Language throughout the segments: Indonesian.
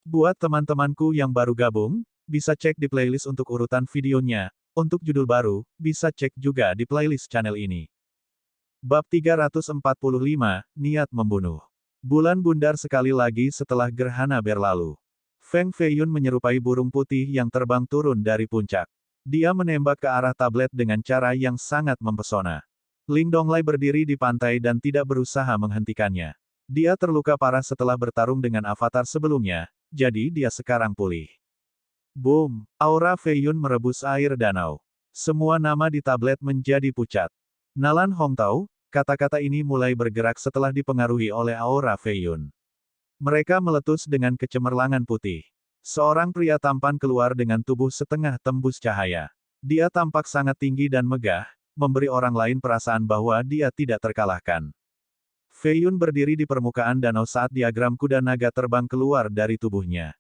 Buat teman-temanku yang baru gabung, bisa cek di playlist untuk urutan videonya. Untuk judul baru, bisa cek juga di playlist channel ini. Bab 345, Niat Membunuh. Bulan bundar sekali lagi setelah gerhana berlalu. Feng Feiyun menyerupai burung putih yang terbang turun dari puncak. Dia menembak ke arah tablet dengan cara yang sangat mempesona. Ling Donglai berdiri di pantai dan tidak berusaha menghentikannya. Dia terluka parah setelah bertarung dengan avatar sebelumnya, jadi dia sekarang pulih. Boom! Aura Feiyun merebus air danau. Semua nama di tablet menjadi pucat. Nalan Hongtao, kata-kata ini mulai bergerak setelah dipengaruhi oleh aura Feiyun. Mereka meletus dengan kecemerlangan putih. Seorang pria tampan keluar dengan tubuh setengah tembus cahaya. Dia tampak sangat tinggi dan megah, memberi orang lain perasaan bahwa dia tidak terkalahkan. Feiyun berdiri di permukaan danau saat diagram kuda naga terbang keluar dari tubuhnya.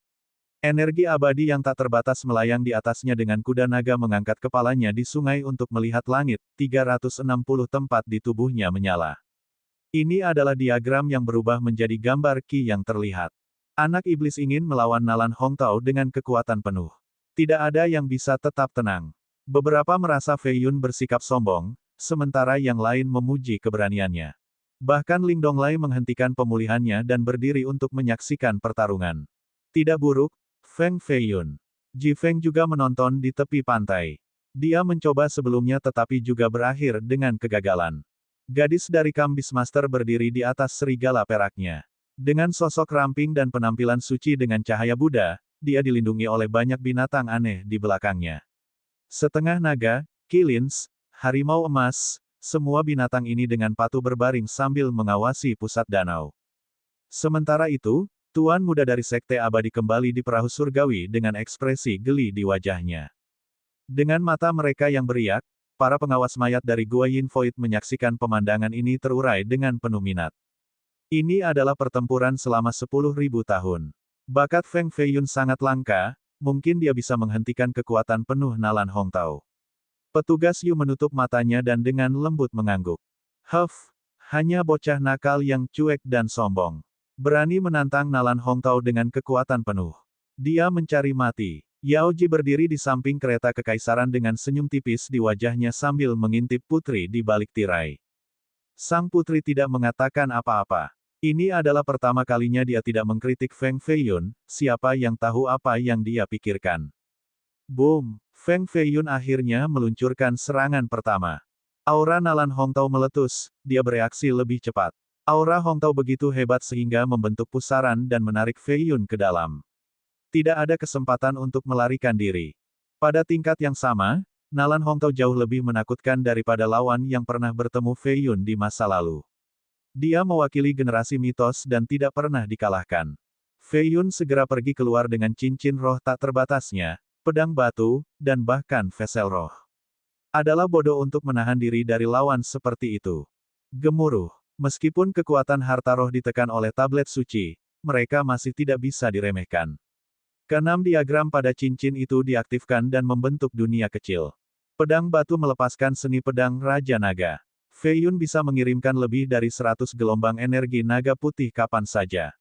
Energi abadi yang tak terbatas melayang di atasnya dengan kuda naga mengangkat kepalanya di sungai untuk melihat langit, 360 tempat di tubuhnya menyala. Ini adalah diagram yang berubah menjadi gambar Qi yang terlihat. Anak iblis ingin melawan Nalan Hongtao dengan kekuatan penuh. Tidak ada yang bisa tetap tenang. Beberapa merasa Feiyun bersikap sombong, sementara yang lain memuji keberaniannya. Bahkan Ling Donglai menghentikan pemulihannya dan berdiri untuk menyaksikan pertarungan. Tidak buruk, Feng Feiyun. Ji Feng juga menonton di tepi pantai. Dia mencoba sebelumnya tetapi juga berakhir dengan kegagalan. Gadis dari Kam Beastmaster berdiri di atas serigala peraknya. Dengan sosok ramping dan penampilan suci dengan cahaya Buddha, dia dilindungi oleh banyak binatang aneh di belakangnya. Setengah naga, kilins, harimau emas, semua binatang ini dengan patuh berbaring sambil mengawasi pusat danau. Sementara itu, Tuan muda dari Sekte Abadi kembali di perahu surgawi dengan ekspresi geli di wajahnya. Dengan mata mereka yang beriak, para pengawas mayat dari Gua Yin Void menyaksikan pemandangan ini terurai dengan penuh minat. Ini adalah pertempuran selama 10.000 tahun. Bakat Feng Feiyun sangat langka, mungkin dia bisa menghentikan kekuatan penuh Nalan Hongtao. Petugas Yu menutup matanya dan dengan lembut mengangguk. Huff, hanya bocah nakal yang cuek dan sombong. Berani menantang Nalan Hongtao dengan kekuatan penuh. Dia mencari mati. Yao Ji berdiri di samping kereta kekaisaran dengan senyum tipis di wajahnya sambil mengintip putri di balik tirai. Sang putri tidak mengatakan apa-apa. Ini adalah pertama kalinya dia tidak mengkritik Feng Feiyun, siapa yang tahu apa yang dia pikirkan. Boom! Feng Feiyun akhirnya meluncurkan serangan pertama. Aura Nalan Hongtao meletus, dia bereaksi lebih cepat. Aura Hongtao begitu hebat sehingga membentuk pusaran dan menarik Feiyun ke dalam. Tidak ada kesempatan untuk melarikan diri. Pada tingkat yang sama, Nalan Hongtao jauh lebih menakutkan daripada lawan yang pernah bertemu Feiyun di masa lalu. Dia mewakili generasi mitos dan tidak pernah dikalahkan. Feiyun segera pergi keluar dengan cincin roh tak terbatasnya, pedang batu, dan bahkan vesel roh. Adalah bodoh untuk menahan diri dari lawan seperti itu. Gemuruh. Meskipun kekuatan harta roh ditekan oleh tablet suci, mereka masih tidak bisa diremehkan. Keenam diagram pada cincin itu diaktifkan dan membentuk dunia kecil. Pedang batu melepaskan seni pedang Raja Naga. Feiyun bisa mengirimkan lebih dari 100 gelombang energi naga putih kapan saja.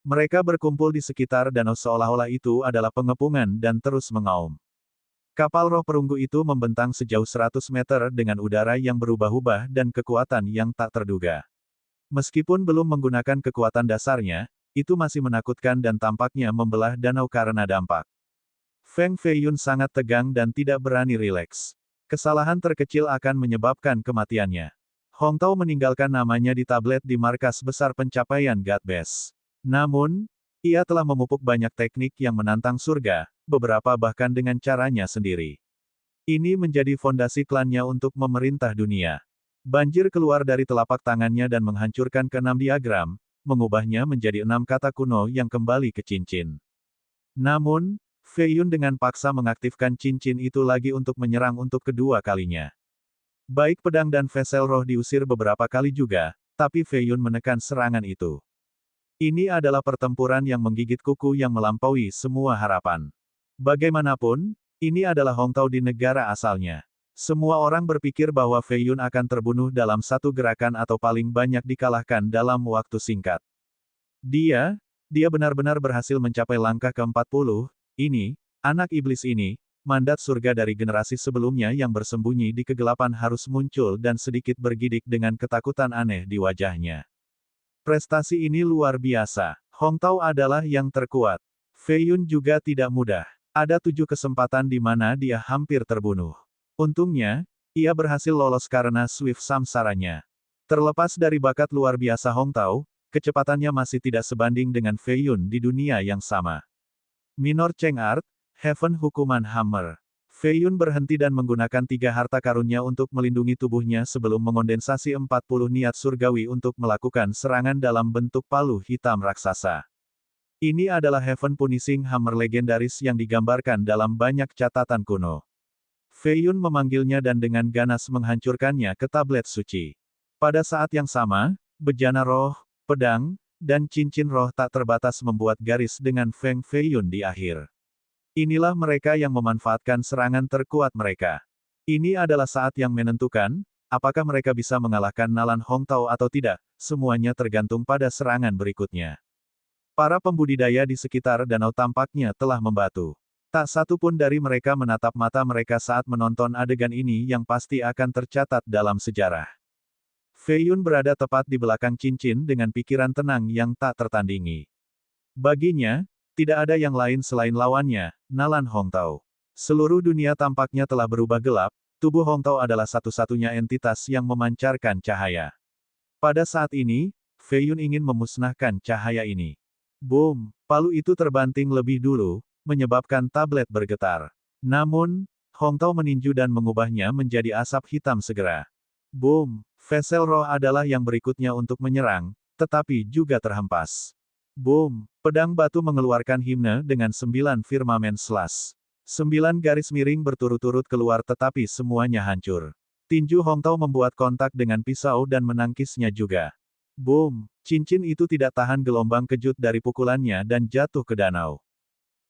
Mereka berkumpul di sekitar danau seolah-olah itu adalah pengepungan dan terus mengaum. Kapal roh perunggu itu membentang sejauh 100 meter dengan udara yang berubah-ubah dan kekuatan yang tak terduga. Meskipun belum menggunakan kekuatan dasarnya, itu masih menakutkan dan tampaknya membelah danau karena dampak. Feng Feiyun sangat tegang dan tidak berani rileks. Kesalahan terkecil akan menyebabkan kematiannya. Hongtao meninggalkan namanya di tablet di markas besar pencapaian God Best. Namun, ia telah memupuk banyak teknik yang menantang surga, beberapa bahkan dengan caranya sendiri. Ini menjadi fondasi klannya untuk memerintah dunia. Banjir keluar dari telapak tangannya dan menghancurkan keenam diagram, mengubahnya menjadi 6 kata kuno yang kembali ke cincin. Namun, Feiyun dengan paksa mengaktifkan cincin itu lagi untuk menyerang untuk kedua kalinya. Baik pedang dan vesel roh diusir beberapa kali juga, tapi Feiyun menekan serangan itu. Ini adalah pertempuran yang menggigit kuku yang melampaui semua harapan. Bagaimanapun, ini adalah Hongtao di negara asalnya. Semua orang berpikir bahwa Feiyun akan terbunuh dalam satu gerakan atau paling banyak dikalahkan dalam waktu singkat. Dia Dia benar-benar berhasil mencapai langkah ke-40, ini, anak iblis ini, mandat surga dari generasi sebelumnya yang bersembunyi di kegelapan harus muncul dan sedikit bergidik dengan ketakutan aneh di wajahnya. Prestasi ini luar biasa. Hong Tao adalah yang terkuat. Fei Yun juga tidak mudah. Ada 7 kesempatan di mana dia hampir terbunuh. Untungnya, ia berhasil lolos karena Swift samsaranya. Terlepas dari bakat luar biasa Hong Tao, kecepatannya masih tidak sebanding dengan Fei Yun di dunia yang sama. Minor Cheng Art, Heaven Hukuman Hammer. Fei Yun berhenti dan menggunakan 3 harta karunnya untuk melindungi tubuhnya sebelum mengondensasi 40 niat surgawi untuk melakukan serangan dalam bentuk palu hitam raksasa. Ini adalah Heaven Punishing Hammer legendaris yang digambarkan dalam banyak catatan kuno. Fei Yun memanggilnya dan dengan ganas menghancurkannya ke tablet suci. Pada saat yang sama, bejana roh, pedang, dan cincin roh tak terbatas membuat garis dengan Feng Fei Yun di akhir. Inilah mereka yang memanfaatkan serangan terkuat mereka. Ini adalah saat yang menentukan, apakah mereka bisa mengalahkan Nalan Hong Tao atau tidak, semuanya tergantung pada serangan berikutnya. Para pembudidaya di sekitar danau tampaknya telah membatu. Tak satu pun dari mereka menatap mata mereka saat menonton adegan ini yang pasti akan tercatat dalam sejarah. Fei Yun berada tepat di belakang cincin dengan pikiran tenang yang tak tertandingi. Baginya, tidak ada yang lain selain lawannya, Nalan Hong Tao. Seluruh dunia tampaknya telah berubah gelap, tubuh Hong Tao adalah satu-satunya entitas yang memancarkan cahaya. Pada saat ini, Fei Yun ingin memusnahkan cahaya ini. Boom! Palu itu terbanting lebih dulu, menyebabkan tablet bergetar. Namun, Hong Tao meninju dan mengubahnya menjadi asap hitam segera. Boom! Vessel roh adalah yang berikutnya untuk menyerang, tetapi juga terhempas. Boom! Pedang batu mengeluarkan himne dengan 9 firmamen slash. 9 garis miring berturut-turut keluar tetapi semuanya hancur. Tinju Hong Tao membuat kontak dengan pisau dan menangkisnya juga. Boom! Cincin itu tidak tahan gelombang kejut dari pukulannya dan jatuh ke danau.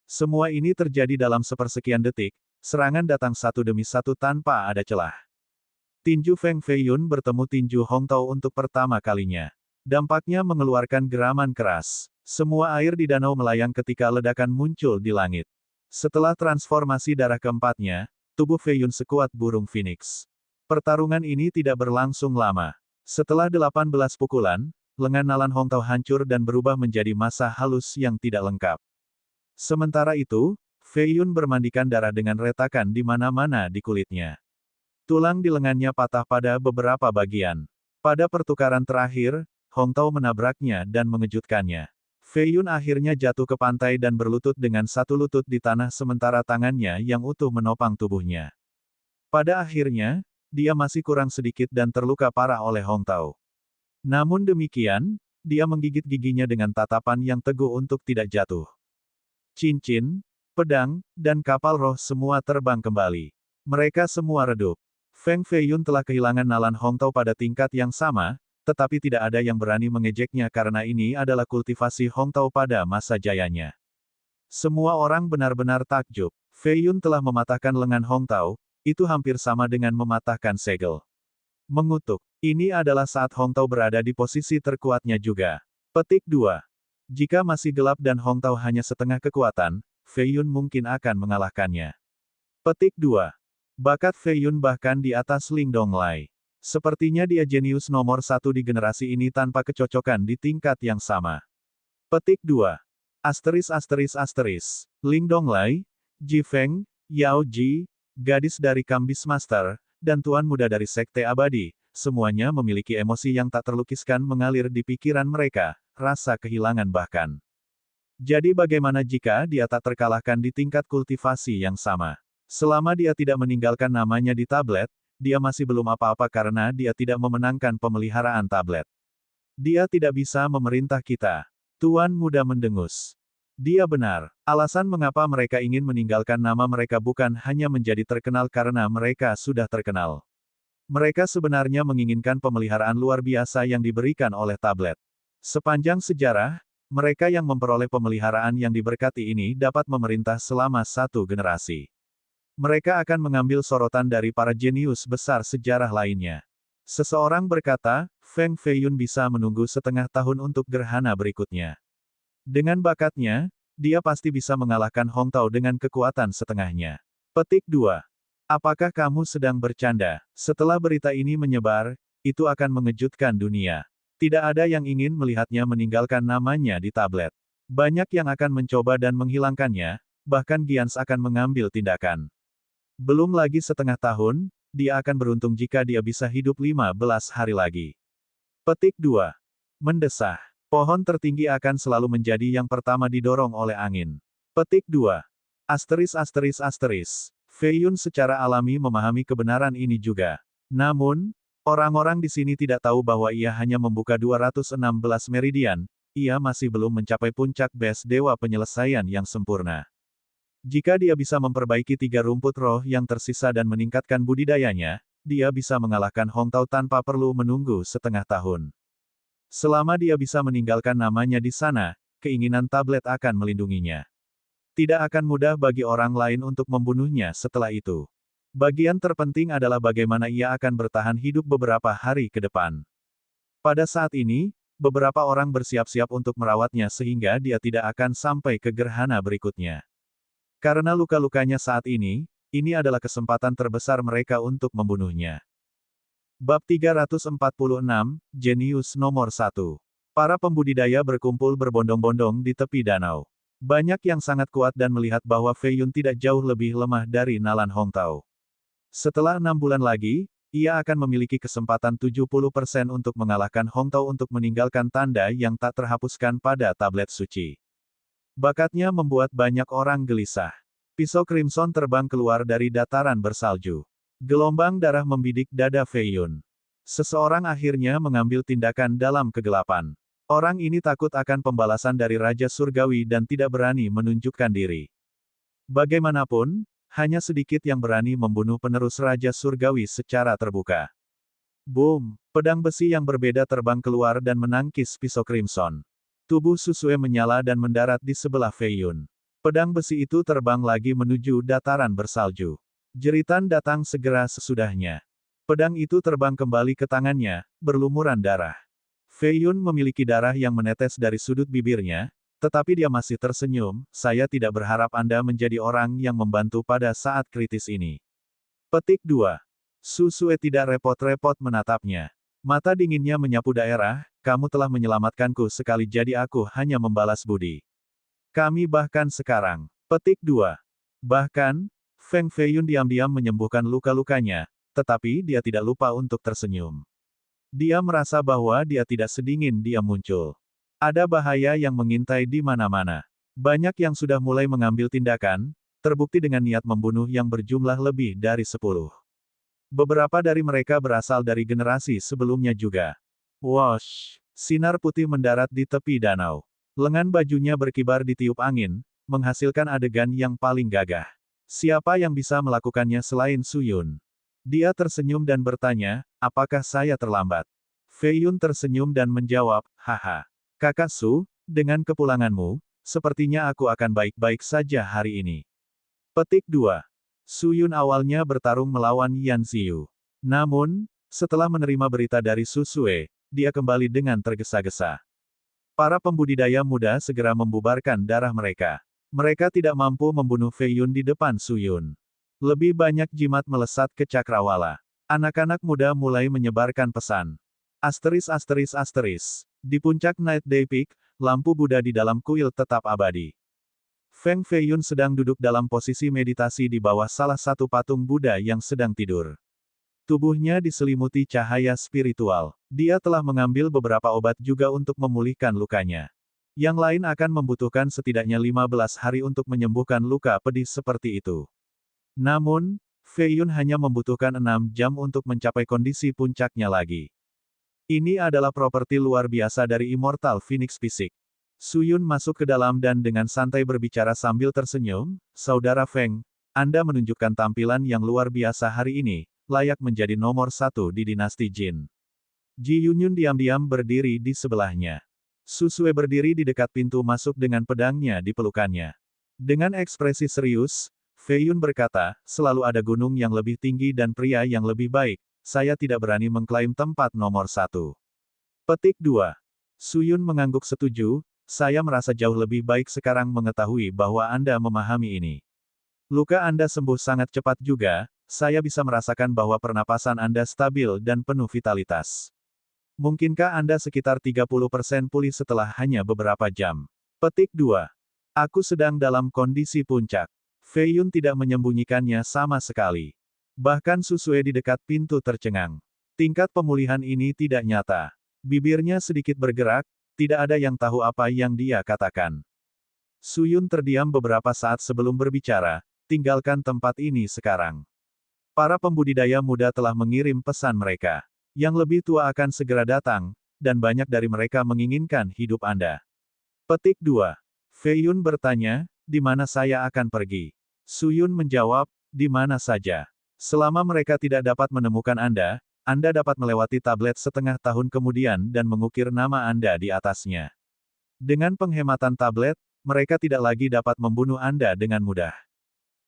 Semua ini terjadi dalam sepersekian detik, serangan datang satu demi satu tanpa ada celah. Tinju Feng Fei Yun bertemu tinju Hong Tao untuk pertama kalinya. Dampaknya mengeluarkan geraman keras. Semua air di danau melayang ketika ledakan muncul di langit. Setelah transformasi darah keempatnya, tubuh Fei Yun sekuat burung phoenix. Pertarungan ini tidak berlangsung lama. Setelah 18 pukulan, lengan Nalan Hong Tao hancur dan berubah menjadi massa halus yang tidak lengkap. Sementara itu, Fei Yun bermandikan darah dengan retakan di mana-mana di kulitnya. Tulang di lengannya patah pada beberapa bagian. Pada pertukaran terakhir, Hong Tao menabraknya dan mengejutkannya. Fei Yun akhirnya jatuh ke pantai dan berlutut dengan satu lutut di tanah sementara tangannya yang utuh menopang tubuhnya. Pada akhirnya, dia masih kurang sedikit dan terluka parah oleh Hong Tao. Namun demikian, dia menggigit giginya dengan tatapan yang teguh untuk tidak jatuh. Cincin, pedang, dan kapal roh semua terbang kembali. Mereka semua redup. Feng Fei Yun telah kehilangan Nalan Hong Tao pada tingkat yang sama, tetapi tidak ada yang berani mengejeknya karena ini adalah kultivasi Hong Tao pada masa jayanya. Semua orang benar-benar takjub. Fei Yun telah mematahkan lengan Hong Tao, itu hampir sama dengan mematahkan segel. Mengutuk. Ini adalah saat Hong Tao berada di posisi terkuatnya juga. Petik 2. Jika masih gelap dan Hong Tao hanya setengah kekuatan, Fei Yun mungkin akan mengalahkannya. Petik 2. Bakat Fei Yun bahkan di atas Ling Donglai. Sepertinya dia jenius nomor 1 di generasi ini tanpa kecocokan di tingkat yang sama. Petik 2. Ling Donglai, Ji Feng, Yao Ji, gadis dari Kambis Master, dan tuan muda dari Sekte Abadi, semuanya memiliki emosi yang tak terlukiskan mengalir di pikiran mereka, rasa kehilangan bahkan. Jadi bagaimana jika dia tak terkalahkan di tingkat kultivasi yang sama? Selama dia tidak meninggalkan namanya di tablet, dia masih belum apa-apa karena dia tidak memenangkan pemeliharaan tablet. Dia tidak bisa memerintah kita. Tuan muda mendengus. Dia benar. Alasan mengapa mereka ingin meninggalkan nama mereka bukan hanya menjadi terkenal karena mereka sudah terkenal. Mereka sebenarnya menginginkan pemeliharaan luar biasa yang diberikan oleh tablet. Sepanjang sejarah, mereka yang memperoleh pemeliharaan yang diberkati ini dapat memerintah selama satu generasi. Mereka akan mengambil sorotan dari para jenius besar sejarah lainnya. Seseorang berkata, Feng Fei Yun bisa menunggu setengah tahun untuk gerhana berikutnya. Dengan bakatnya, dia pasti bisa mengalahkan Hong Tao dengan kekuatan setengahnya. Petik 2. Apakah kamu sedang bercanda? Setelah berita ini menyebar, itu akan mengejutkan dunia. Tidak ada yang ingin melihatnya meninggalkan namanya di tablet. Banyak yang akan mencoba dan menghilangkannya, bahkan Giants akan mengambil tindakan. Belum lagi setengah tahun, dia akan beruntung jika dia bisa hidup 15 hari lagi. Petik 2. Mendesah. Pohon tertinggi akan selalu menjadi yang pertama didorong oleh angin. Petik 2. Asteris asteris asteris. Fei Yun secara alami memahami kebenaran ini juga. Namun, orang-orang di sini tidak tahu bahwa ia hanya membuka 216 meridian, ia masih belum mencapai puncak base dewa penyelesaian yang sempurna. Jika dia bisa memperbaiki 3 rumput roh yang tersisa dan meningkatkan budidayanya, dia bisa mengalahkan Hong Tao tanpa perlu menunggu setengah tahun. Selama dia bisa meninggalkan namanya di sana, keinginan tablet akan melindunginya. Tidak akan mudah bagi orang lain untuk membunuhnya setelah itu. Bagian terpenting adalah bagaimana ia akan bertahan hidup beberapa hari ke depan. Pada saat ini, beberapa orang bersiap-siap untuk merawatnya sehingga dia tidak akan sampai ke gerhana berikutnya. Karena luka-lukanya saat ini adalah kesempatan terbesar mereka untuk membunuhnya. Bab 346, Jenius nomor 1. Para pembudidaya berkumpul berbondong-bondong di tepi danau. Banyak yang sangat kuat dan melihat bahwa Fei Yun tidak jauh lebih lemah dari Nalan Hong Tao. Setelah 6 bulan lagi, ia akan memiliki kesempatan 70% untuk mengalahkan Hong Tao untuk meninggalkan tanda yang tak terhapuskan pada tablet suci. Bakatnya membuat banyak orang gelisah. Pisau Crimson terbang keluar dari dataran bersalju. Gelombang darah membidik dada Fei Yun. Seseorang akhirnya mengambil tindakan dalam kegelapan. Orang ini takut akan pembalasan dari Raja Surgawi dan tidak berani menunjukkan diri. Bagaimanapun, hanya sedikit yang berani membunuh penerus Raja Surgawi secara terbuka. Boom! Pedang besi yang berbeda terbang keluar dan menangkis pisau Crimson. Tubuh Susue menyala dan mendarat di sebelah Fei Yun. Pedang besi itu terbang lagi menuju dataran bersalju. Jeritan datang segera sesudahnya. Pedang itu terbang kembali ke tangannya, berlumuran darah. Fei Yun memiliki darah yang menetes dari sudut bibirnya, tetapi dia masih tersenyum. Saya tidak berharap Anda menjadi orang yang membantu pada saat kritis ini. Petik 2. Susue tidak repot-repot menatapnya. Mata dinginnya menyapu daerah, kamu telah menyelamatkanku sekali jadi aku hanya membalas budi. Kami bahkan sekarang. Petik 2. Bahkan, Feng Fei Yun diam-diam menyembuhkan luka-lukanya, tetapi dia tidak lupa untuk tersenyum. Dia merasa bahwa dia tidak sedingin dia muncul. Ada bahaya yang mengintai di mana-mana. Banyak yang sudah mulai mengambil tindakan, terbukti dengan niat membunuh yang berjumlah lebih dari 10. Beberapa dari mereka berasal dari generasi sebelumnya juga. Wosh! Sinar putih mendarat di tepi danau. Lengan bajunya berkibar di tiup angin, menghasilkan adegan yang paling gagah. Siapa yang bisa melakukannya selain Su Yun? Dia tersenyum dan bertanya, apakah saya terlambat? Fei Yun tersenyum dan menjawab, haha. Kakak Su, dengan kepulanganmu, sepertinya aku akan baik-baik saja hari ini. Petik 2. Su Yun awalnya bertarung melawan Yan Ziyu. Namun, setelah menerima berita dari Susue, dia kembali dengan tergesa-gesa. Para pembudidaya muda segera membubarkan darah mereka. Mereka tidak mampu membunuh Fei Yun di depan Su Yun. Lebih banyak jimat melesat ke cakrawala. Anak-anak muda mulai menyebarkan pesan. Asteris asteris asteris. Di puncak Night Day Peak, lampu Buddha di dalam kuil tetap abadi. Feng Fei Yun sedang duduk dalam posisi meditasi di bawah salah satu patung Buddha yang sedang tidur. Tubuhnya diselimuti cahaya spiritual. Dia telah mengambil beberapa obat juga untuk memulihkan lukanya. Yang lain akan membutuhkan setidaknya 15 hari untuk menyembuhkan luka pedih seperti itu. Namun, Fei Yun hanya membutuhkan 6 jam untuk mencapai kondisi puncaknya lagi. Ini adalah properti luar biasa dari Immortal Phoenix Fisik. Su Yun masuk ke dalam dan dengan santai berbicara sambil tersenyum, Saudara Feng, Anda menunjukkan tampilan yang luar biasa hari ini, layak menjadi nomor 1 di dinasti Jin. Ji Yunyun diam-diam berdiri di sebelahnya. Susue berdiri di dekat pintu masuk dengan pedangnya di pelukannya. Dengan ekspresi serius, Fei Yun berkata, selalu ada gunung yang lebih tinggi dan pria yang lebih baik, saya tidak berani mengklaim tempat nomor 1. Petik 2. Su Yun mengangguk setuju, saya merasa jauh lebih baik sekarang mengetahui bahwa Anda memahami ini. Luka Anda sembuh sangat cepat juga, saya bisa merasakan bahwa pernapasan Anda stabil dan penuh vitalitas. Mungkinkah Anda sekitar 30% pulih setelah hanya beberapa jam? Petik 2. Aku sedang dalam kondisi puncak. Fei Yun tidak menyembunyikannya sama sekali. Bahkan Susue di dekat pintu tercengang. Tingkat pemulihan ini tidak nyata. Bibirnya sedikit bergerak, tidak ada yang tahu apa yang dia katakan. Su Yun terdiam beberapa saat sebelum berbicara, tinggalkan tempat ini sekarang. Para pembudidaya muda telah mengirim pesan mereka. Yang lebih tua akan segera datang, dan banyak dari mereka menginginkan hidup Anda. Petik 2. Fei Yun bertanya, di mana saya akan pergi? Su Yun menjawab, di mana saja. Selama mereka tidak dapat menemukan Anda dapat melewati tablet setengah tahun kemudian dan mengukir nama Anda di atasnya. Dengan penghematan tablet, mereka tidak lagi dapat membunuh Anda dengan mudah.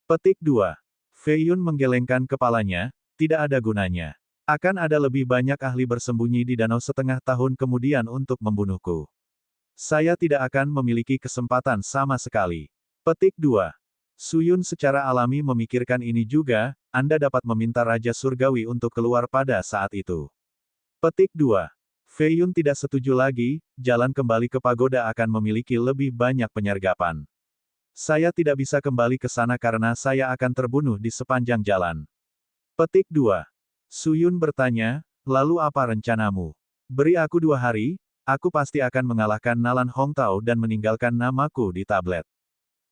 Petik 2. Fei Yun menggelengkan kepalanya, tidak ada gunanya. Akan ada lebih banyak ahli bersembunyi di danau setengah tahun kemudian untuk membunuhku. Saya tidak akan memiliki kesempatan sama sekali. Petik 2. Su Yun secara alami memikirkan ini juga, Anda dapat meminta Raja Surgawi untuk keluar pada saat itu. Petik 2. Fei Yun tidak setuju lagi, jalan kembali ke pagoda akan memiliki lebih banyak penyergapan. Saya tidak bisa kembali ke sana karena saya akan terbunuh di sepanjang jalan. Petik 2. Su Yun bertanya, lalu apa rencanamu? Beri aku 2 hari, aku pasti akan mengalahkan Nalan Hongtao dan meninggalkan namaku di tablet.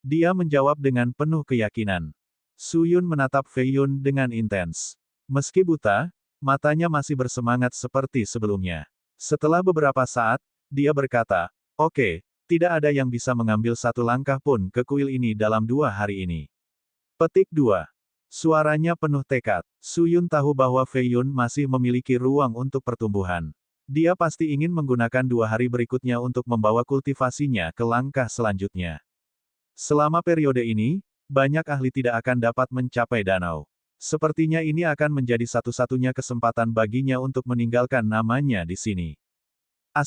Dia menjawab dengan penuh keyakinan. Su Yun menatap Fei Yun dengan intens. Meski buta, matanya masih bersemangat seperti sebelumnya. Setelah beberapa saat, dia berkata, oke, tidak ada yang bisa mengambil satu langkah pun ke kuil ini dalam 2 hari ini. Petik 2. Suaranya penuh tekad. Su Yun tahu bahwa Fei Yun masih memiliki ruang untuk pertumbuhan. Dia pasti ingin menggunakan 2 hari berikutnya untuk membawa kultivasinya ke langkah selanjutnya. Selama periode ini, banyak ahli tidak akan dapat mencapai danau. Sepertinya ini akan menjadi satu-satunya kesempatan baginya untuk meninggalkan namanya di sini. *****.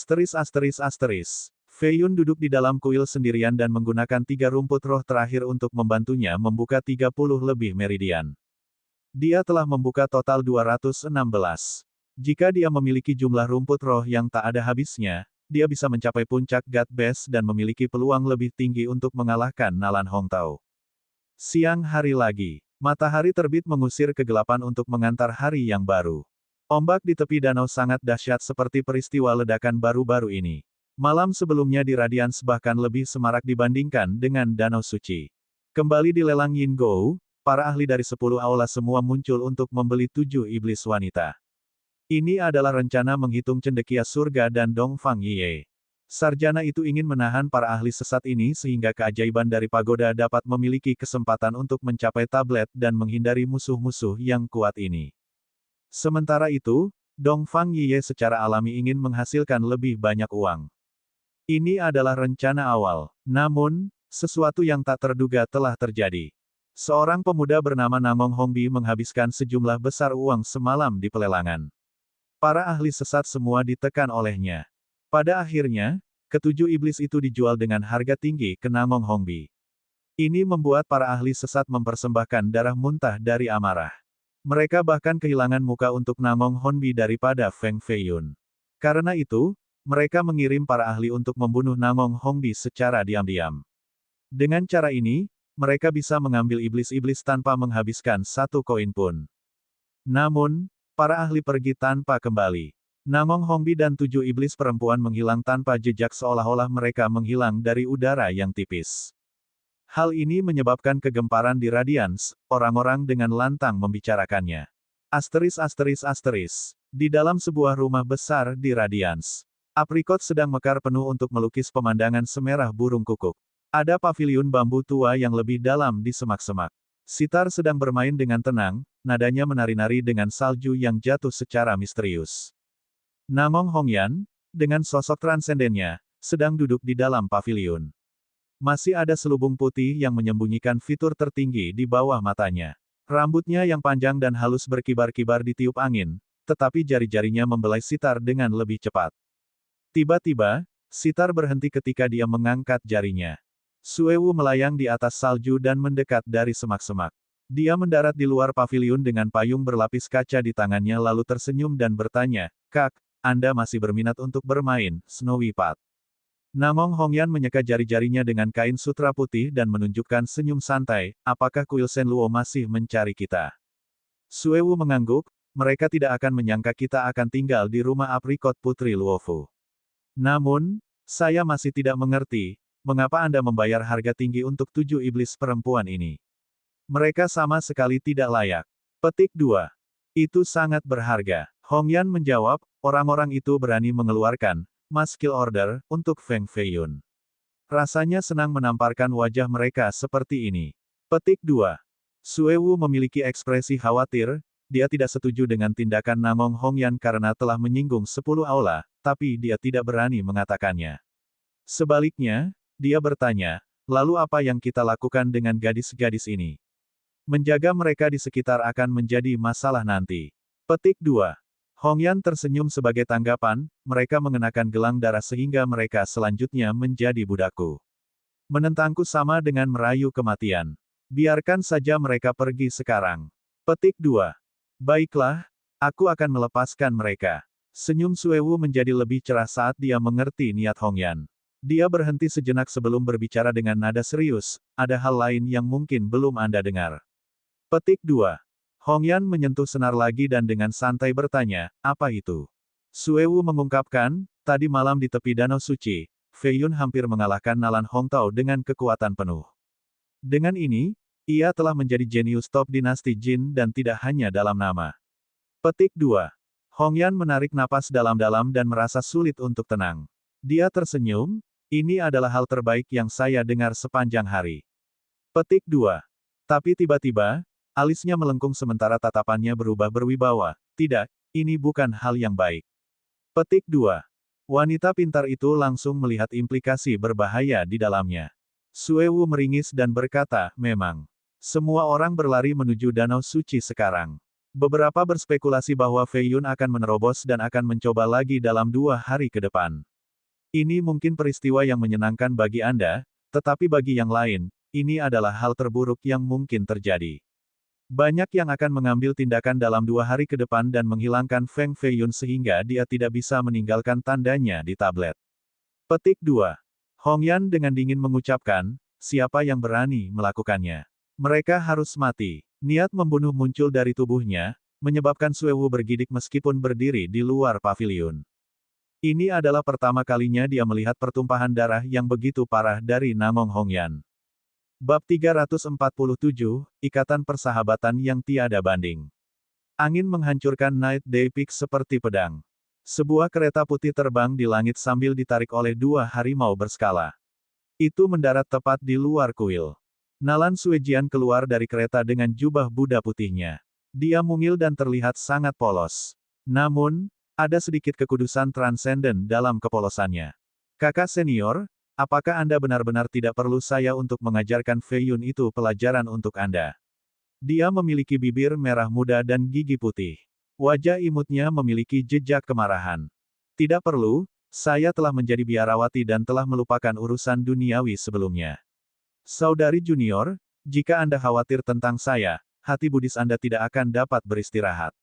Fei Yun duduk di dalam kuil sendirian dan menggunakan 3 rumput roh terakhir untuk membantunya membuka 30 lebih meridian. Dia telah membuka total 216. Jika dia memiliki jumlah rumput roh yang tak ada habisnya, dia bisa mencapai puncak God Base dan memiliki peluang lebih tinggi untuk mengalahkan Nalan Hongtao. Siang hari lagi, matahari terbit mengusir kegelapan untuk mengantar hari yang baru. Ombak di tepi danau sangat dahsyat seperti peristiwa ledakan baru-baru ini. Malam sebelumnya di Radiance bahkan lebih semarak dibandingkan dengan Danau Suci. Kembali di lelang Yingkou, para ahli dari 10 aula semua muncul untuk membeli 7 iblis wanita. Ini adalah rencana menghitung cendekia surga dan Dongfang Yie. Sarjana itu ingin menahan para ahli sesat ini sehingga keajaiban dari pagoda dapat memiliki kesempatan untuk mencapai tablet dan menghindari musuh-musuh yang kuat ini. Sementara itu, Dongfang Yie secara alami ingin menghasilkan lebih banyak uang. Ini adalah rencana awal. Namun, sesuatu yang tak terduga telah terjadi. Seorang pemuda bernama Namong Hongbi menghabiskan sejumlah besar uang semalam di pelelangan. Para ahli sesat semua ditekan olehnya. Pada akhirnya, ketujuh iblis itu dijual dengan harga tinggi ke Namong Hongbi. Ini membuat para ahli sesat mempersembahkan darah muntah dari amarah. Mereka bahkan kehilangan muka untuk Namong Hongbi daripada Feng Fei Yun. Karena itu, mereka mengirim para ahli untuk membunuh Namong Hongbi secara diam-diam. Dengan cara ini, mereka bisa mengambil iblis-iblis tanpa menghabiskan 1 koin pun. Namun, para ahli pergi tanpa kembali. Namong Hongbi dan 7 iblis perempuan menghilang tanpa jejak seolah-olah mereka menghilang dari udara yang tipis. Hal ini menyebabkan kegemparan di Radiance, orang-orang dengan lantang membicarakannya. Di dalam sebuah rumah besar di Radiance. Aprikot sedang mekar penuh untuk melukis pemandangan semerah burung kukuk. Ada paviliun bambu tua yang lebih dalam di semak-semak. Sitar sedang bermain dengan tenang, nadanya menari-nari dengan salju yang jatuh secara misterius. Namong Hongyan, dengan sosok transendennya, sedang duduk di dalam paviliun. Masih ada selubung putih yang menyembunyikan fitur tertinggi di bawah matanya. Rambutnya yang panjang dan halus berkibar-kibar ditiup angin, tetapi jari-jarinya membelai sitar dengan lebih cepat. Tiba-tiba, Sitar berhenti ketika dia mengangkat jarinya. Suewu melayang di atas salju dan mendekat dari semak-semak. Dia mendarat di luar paviliun dengan payung berlapis kaca di tangannya lalu tersenyum dan bertanya, "Kak, Anda masih berminat untuk bermain, Snowy Path?" Namong Hongyan menyeka jari-jarinya dengan kain sutra putih dan menunjukkan senyum santai, "Apakah kuil Shenluo masih mencari kita?" Suewu mengangguk, "Mereka tidak akan menyangka kita akan tinggal di rumah aprikot Putri Luofu. Namun, saya masih tidak mengerti, mengapa Anda membayar harga tinggi untuk 7 iblis perempuan ini. Mereka sama sekali tidak layak." Petik 2. Itu sangat berharga. Hongyan menjawab, "Orang-orang itu berani mengeluarkan Mass Kill Order untuk Feng Feiyun. Rasanya senang menamparkan wajah mereka seperti ini." Petik 2. Suewu memiliki ekspresi khawatir, dia tidak setuju dengan tindakan Namong Hongyan karena telah menyinggung 10 aula, tapi dia tidak berani mengatakannya. Sebaliknya, dia bertanya, "Lalu apa yang kita lakukan dengan gadis-gadis ini? Menjaga mereka di sekitar akan menjadi masalah nanti." Petik 2. Hongyan tersenyum sebagai tanggapan, "Mereka mengenakan gelang darah sehingga mereka selanjutnya menjadi budakku. Menentangku sama dengan merayu kematian. Biarkan saja mereka pergi sekarang." Petik 2. "Baiklah, aku akan melepaskan mereka." Senyum Suewu menjadi lebih cerah saat dia mengerti niat Hongyan. Dia berhenti sejenak sebelum berbicara dengan nada serius, "Ada hal lain yang mungkin belum Anda dengar." Petik 2. Hongyan menyentuh senar lagi dan dengan santai bertanya, "Apa itu?" Suewu mengungkapkan, "Tadi malam di tepi Danau Suci, Feiyun hampir mengalahkan Nalan Hongtao dengan kekuatan penuh. Dengan ini, ia telah menjadi jenius top dinasti Jin dan tidak hanya dalam nama." Petik 2. Hongyan menarik napas dalam-dalam dan merasa sulit untuk tenang. Dia tersenyum, "Ini adalah hal terbaik yang saya dengar sepanjang hari." Petik 2. Tapi tiba-tiba, alisnya melengkung sementara tatapannya berubah berwibawa, "Tidak, ini bukan hal yang baik." Petik 2. Wanita pintar itu langsung melihat implikasi berbahaya di dalamnya. Suewu meringis dan berkata, "Memang. Semua orang berlari menuju Danau Suci sekarang. Beberapa berspekulasi bahwa Feiyun akan menerobos dan akan mencoba lagi dalam 2 hari ke depan. Ini mungkin peristiwa yang menyenangkan bagi Anda, tetapi bagi yang lain, ini adalah hal terburuk yang mungkin terjadi. Banyak yang akan mengambil tindakan dalam 2 hari ke depan dan menghilangkan Feng Feiyun sehingga dia tidak bisa meninggalkan tandanya di tablet." Petik 2. Hongyan dengan dingin mengucapkan, "Siapa yang berani melakukannya? Mereka harus mati." Niat membunuh muncul dari tubuhnya, menyebabkan Suewu bergidik meskipun berdiri di luar paviliun. Ini adalah pertama kalinya dia melihat pertumpahan darah yang begitu parah dari Namong Hongyan. Bab 347, Ikatan Persahabatan yang Tiada Banding. Angin menghancurkan Night Day Peak seperti pedang. Sebuah kereta putih terbang di langit sambil ditarik oleh 2 harimau berskala. Itu mendarat tepat di luar kuil. Nalan Suejian keluar dari kereta dengan jubah Buddha putihnya. Dia mungil dan terlihat sangat polos. Namun, ada sedikit kekudusan transenden dalam kepolosannya. "Kakak senior, apakah Anda benar-benar tidak perlu saya untuk mengajarkan Feiyun itu pelajaran untuk Anda?" Dia memiliki bibir merah muda dan gigi putih. Wajah imutnya memiliki jejak kemarahan. "Tidak perlu, saya telah menjadi biarawati dan telah melupakan urusan duniawi sebelumnya. Saudari junior, jika Anda khawatir tentang saya, hati Buddhis Anda tidak akan dapat beristirahat."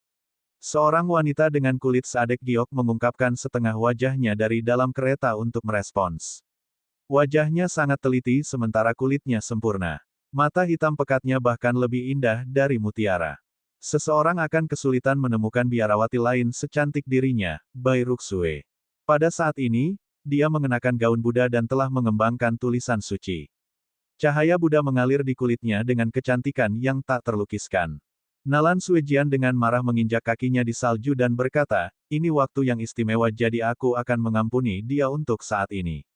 Seorang wanita dengan kulit seadek giok mengungkapkan setengah wajahnya dari dalam kereta untuk merespons. Wajahnya sangat teliti sementara kulitnya sempurna. Mata hitam pekatnya bahkan lebih indah dari mutiara. Seseorang akan kesulitan menemukan biarawati lain secantik dirinya, Bai Ruxue. Pada saat ini, dia mengenakan gaun Buddha dan telah mengembangkan tulisan suci. Cahaya Buddha mengalir di kulitnya dengan kecantikan yang tak terlukiskan. Nalan Suejian dengan marah menginjak kakinya di salju dan berkata, "Ini waktu yang istimewa jadi aku akan mengampuni dia untuk saat ini.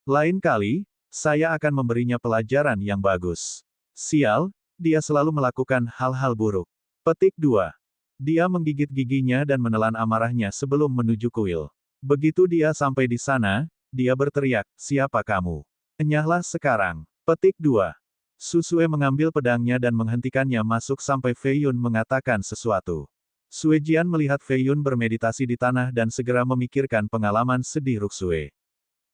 Lain kali, saya akan memberinya pelajaran yang bagus. Sial, dia selalu melakukan hal-hal buruk." Petik 2. Dia menggigit giginya dan menelan amarahnya sebelum menuju kuil. Begitu dia sampai di sana, dia berteriak, "Siapa kamu? Enyahlah sekarang." Petik 2. Susue mengambil pedangnya dan menghentikannya masuk sampai Feiyun mengatakan sesuatu. Suejian melihat Feiyun bermeditasi di tanah dan segera memikirkan pengalaman sedih Ruxue.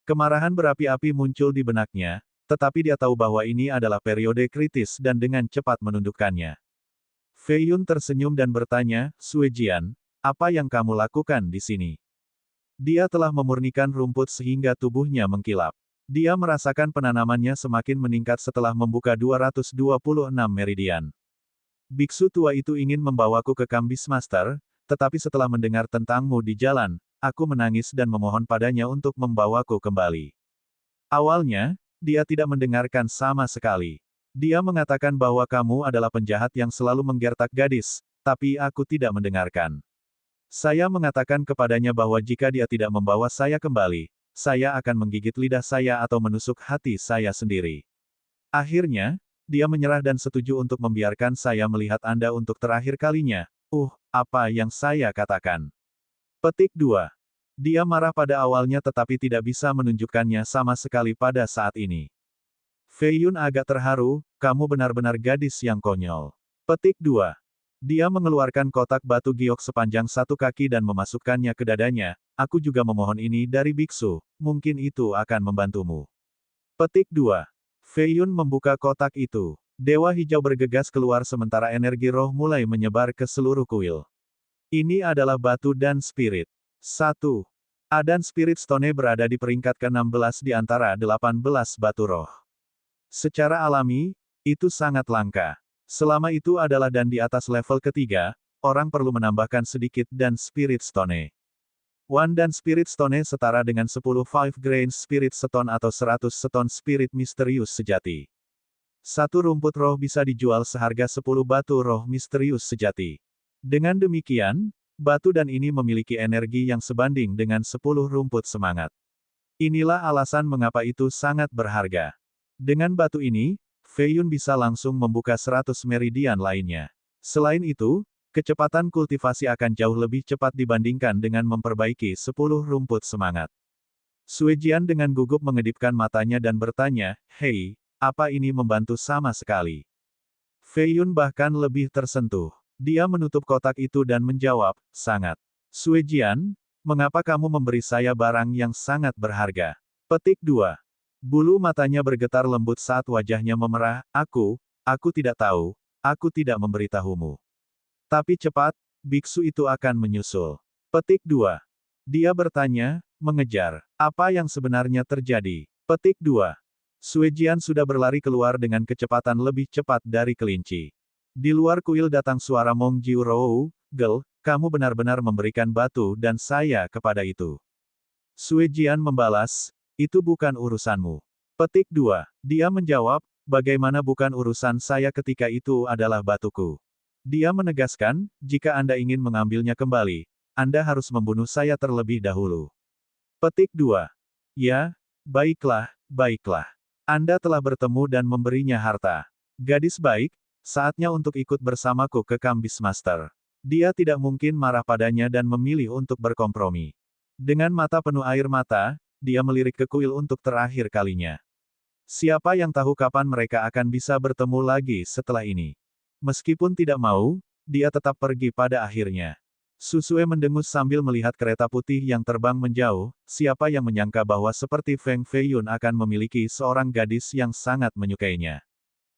Kemarahan berapi-api muncul di benaknya, tetapi dia tahu bahwa ini adalah periode kritis dan dengan cepat menundukkannya. Fei Yun tersenyum dan bertanya, Sue Jian, apa yang kamu lakukan di sini? Dia telah memurnikan rumput sehingga tubuhnya mengkilap. Dia merasakan penanamannya semakin meningkat setelah membuka 226 meridian. Biksu tua itu ingin membawaku ke Kambis Master, tetapi setelah mendengar tentangmu di jalan, aku menangis dan memohon padanya untuk membawaku kembali. Awalnya, dia tidak mendengarkan sama sekali. Dia mengatakan bahwa kamu adalah penjahat yang selalu menggertak gadis, tapi aku tidak mendengarkan. Saya mengatakan kepadanya bahwa jika dia tidak membawa saya kembali, saya akan menggigit lidah saya atau menusuk hati saya sendiri. Akhirnya, dia menyerah dan setuju untuk membiarkan saya melihat Anda untuk terakhir kalinya. Apa yang saya katakan? Petik 2. Dia marah pada awalnya tetapi tidak bisa menunjukkannya sama sekali pada saat ini. Fei Yun agak terharu, kamu benar-benar gadis yang konyol. Petik 2. Dia mengeluarkan kotak batu giok sepanjang 1 kaki dan memasukkannya ke dadanya, aku juga memohon ini dari biksu, mungkin itu akan membantumu. Petik 2. Fei Yun membuka kotak itu. Dewa hijau bergegas keluar sementara energi roh mulai menyebar ke seluruh kuil. Ini adalah batu dan spirit. 1. Adan Spirit Stone berada di peringkat ke-16 di antara 18 batu roh. Secara alami, itu sangat langka. Selama itu adalah dan di atas level ketiga, orang perlu menambahkan sedikit dan Spirit Stone. One dan Spirit Stone setara dengan 10 Five Grains Spirit Stone atau 100 Stone Spirit Misterius sejati. Satu rumput roh bisa dijual seharga 10 batu roh misterius sejati. Dengan demikian, batu dan ini memiliki energi yang sebanding dengan 10 rumput semangat. Inilah alasan mengapa itu sangat berharga. Dengan batu ini, Fei Yun bisa langsung membuka 100 meridian lainnya. Selain itu, kecepatan kultivasi akan jauh lebih cepat dibandingkan dengan memperbaiki 10 rumput semangat. Sue Jian dengan gugup mengedipkan matanya dan bertanya, hei, apa ini membantu sama sekali? Fei Yun bahkan lebih tersentuh. Dia menutup kotak itu dan menjawab, sangat. Sue Jian, mengapa kamu memberi saya barang yang sangat berharga? Petik 2. Bulu matanya bergetar lembut saat wajahnya memerah, aku tidak tahu, aku tidak memberitahumu. Tapi cepat, biksu itu akan menyusul. Petik 2. Dia bertanya, mengejar, apa yang sebenarnya terjadi? Petik 2. Sue Jian sudah berlari keluar dengan kecepatan lebih cepat dari kelinci. Di luar kuil datang suara Mong Jiu Rou, Gel, kamu benar-benar memberikan batu dan saya kepada itu. Sue Jian membalas, itu bukan urusanmu. Petik 2. Dia menjawab, bagaimana bukan urusan saya ketika itu adalah batuku. Dia menegaskan, jika Anda ingin mengambilnya kembali, Anda harus membunuh saya terlebih dahulu. Petik 2. Ya, baiklah, baiklah. Anda telah bertemu dan memberinya harta. Gadis baik, saatnya untuk ikut bersamaku ke Kambis Master. Dia tidak mungkin marah padanya dan memilih untuk berkompromi. Dengan mata penuh air mata, dia melirik ke kuil untuk terakhir kalinya. Siapa yang tahu kapan mereka akan bisa bertemu lagi setelah ini? Meskipun tidak mau, dia tetap pergi pada akhirnya. Susue mendengus sambil melihat kereta putih yang terbang menjauh, siapa yang menyangka bahwa seperti Feng Fei Yun akan memiliki seorang gadis yang sangat menyukainya.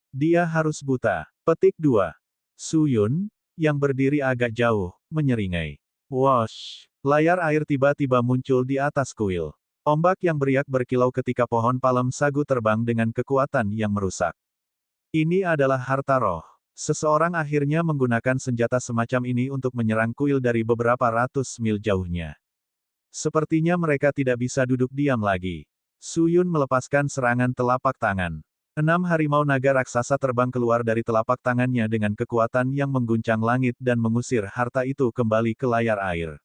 Dia harus buta. Petik 2. Su Yun, yang berdiri agak jauh, menyeringai. Wosh! Layar air tiba-tiba muncul di atas kuil. Ombak yang beriak berkilau ketika pohon palem sagu terbang dengan kekuatan yang merusak. Ini adalah harta roh. Seseorang akhirnya menggunakan senjata semacam ini untuk menyerang kuil dari beberapa ratus mil jauhnya. Sepertinya mereka tidak bisa duduk diam lagi. Su Yun melepaskan serangan telapak tangan. 6 harimau naga raksasa terbang keluar dari telapak tangannya dengan kekuatan yang mengguncang langit dan mengusir harta itu kembali ke layar air.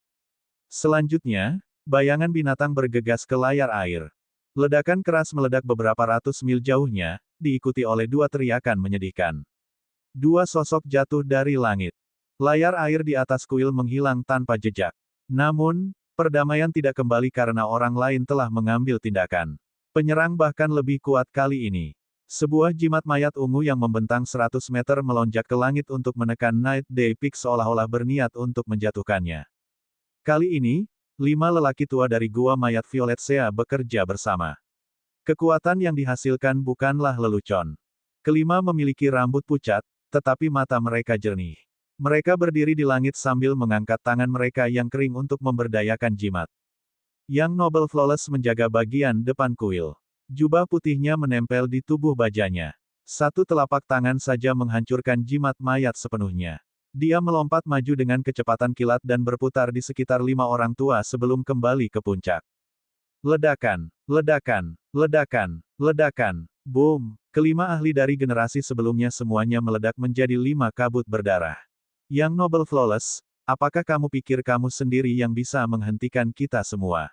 Selanjutnya, bayangan binatang bergegas ke layar air. Ledakan keras meledak beberapa ratus mil jauhnya, diikuti oleh 2 teriakan menyedihkan. 2 sosok jatuh dari langit. Layar air di atas kuil menghilang tanpa jejak. Namun, perdamaian tidak kembali karena orang lain telah mengambil tindakan. Penyerang bahkan lebih kuat kali ini. Sebuah jimat mayat ungu yang membentang 100 meter melonjak ke langit untuk menekan Night Day Peak seolah-olah berniat untuk menjatuhkannya. Kali ini, 5 lelaki tua dari Gua Mayat Violet Sea bekerja bersama. Kekuatan yang dihasilkan bukanlah lelucon. Kelima memiliki rambut pucat, tetapi mata mereka jernih. Mereka berdiri di langit sambil mengangkat tangan mereka yang kering untuk memberdayakan jimat. Yang Noble Flawless menjaga bagian depan kuil. Jubah putihnya menempel di tubuh bajanya. Satu telapak tangan saja menghancurkan jimat mayat sepenuhnya. Dia melompat maju dengan kecepatan kilat dan berputar di sekitar 5 orang tua sebelum kembali ke puncak. Ledakan, ledakan, ledakan, ledakan, boom. Kelima ahli dari generasi sebelumnya semuanya meledak menjadi 5 kabut berdarah. Yang Noble Flawless, apakah kamu pikir kamu sendiri yang bisa menghentikan kita semua?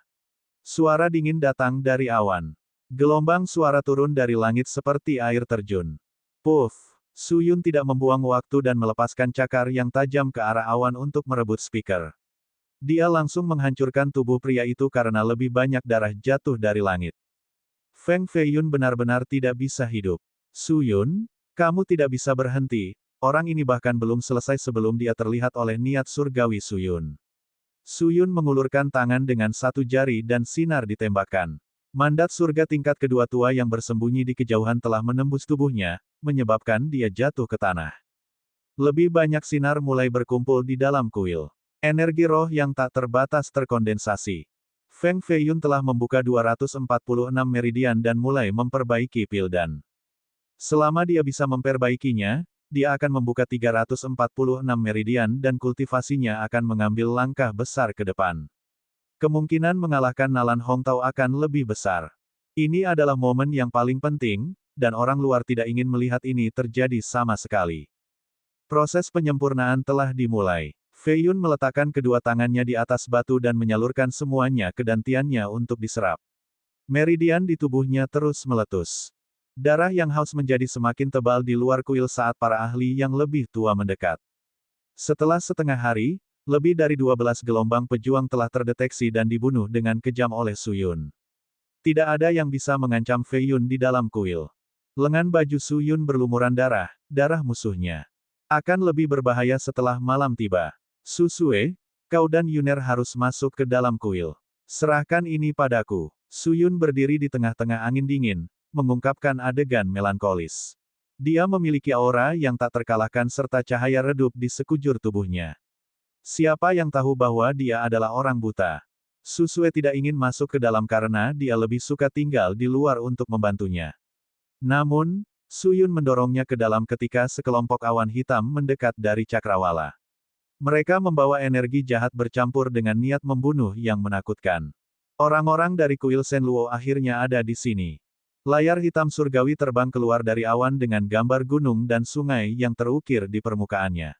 Suara dingin datang dari awan. Gelombang suara turun dari langit seperti air terjun. Puff! Su Yun tidak membuang waktu dan melepaskan cakar yang tajam ke arah awan untuk merebut speaker. Dia langsung menghancurkan tubuh pria itu karena lebih banyak darah jatuh dari langit. Feng Feiyun benar-benar tidak bisa hidup. Su Yun, kamu tidak bisa berhenti. Orang ini bahkan belum selesai sebelum dia terlihat oleh niat surgawi Su Yun. Su Yun mengulurkan tangan dengan satu jari dan sinar ditembakkan. Mandat surga tingkat kedua tua yang bersembunyi di kejauhan telah menembus tubuhnya, menyebabkan dia jatuh ke tanah. Lebih banyak sinar mulai berkumpul di dalam kuil. Energi roh yang tak terbatas terkondensasi. Feng Feiyun telah membuka 246 meridian dan mulai memperbaiki Pildan. Selama dia bisa memperbaikinya, dia akan membuka 346 meridian dan kultivasinya akan mengambil langkah besar ke depan. Kemungkinan mengalahkan Nalan Hongtao akan lebih besar. Ini adalah momen yang paling penting, dan orang luar tidak ingin melihat ini terjadi sama sekali. Proses penyempurnaan telah dimulai. Feiyun meletakkan kedua tangannya di atas batu dan menyalurkan semuanya ke dantiannya untuk diserap. Meridian di tubuhnya terus meletus. Darah yang haus menjadi semakin tebal di luar kuil saat para ahli yang lebih tua mendekat. Setelah setengah hari, lebih dari 12 gelombang pejuang telah terdeteksi dan dibunuh dengan kejam oleh Su Yun. Tidak ada yang bisa mengancam Feiyun di dalam kuil. Lengan baju Su Yun berlumuran darah, darah musuhnya. Akan lebih berbahaya setelah malam tiba. Su Sue, kau dan Yuner harus masuk ke dalam kuil. Serahkan ini padaku. Su Yun berdiri di tengah-tengah angin dingin, mengungkapkan adegan melankolis. Dia memiliki aura yang tak terkalahkan serta cahaya redup di sekujur tubuhnya. Siapa yang tahu bahwa dia adalah orang buta? Su Sue tidak ingin masuk ke dalam karena dia lebih suka tinggal di luar untuk membantunya. Namun, Su Yun mendorongnya ke dalam ketika sekelompok awan hitam mendekat dari cakrawala. Mereka membawa energi jahat bercampur dengan niat membunuh yang menakutkan. Orang-orang dari kuil Shenluo akhirnya ada di sini. Layar hitam surgawi terbang keluar dari awan dengan gambar gunung dan sungai yang terukir di permukaannya.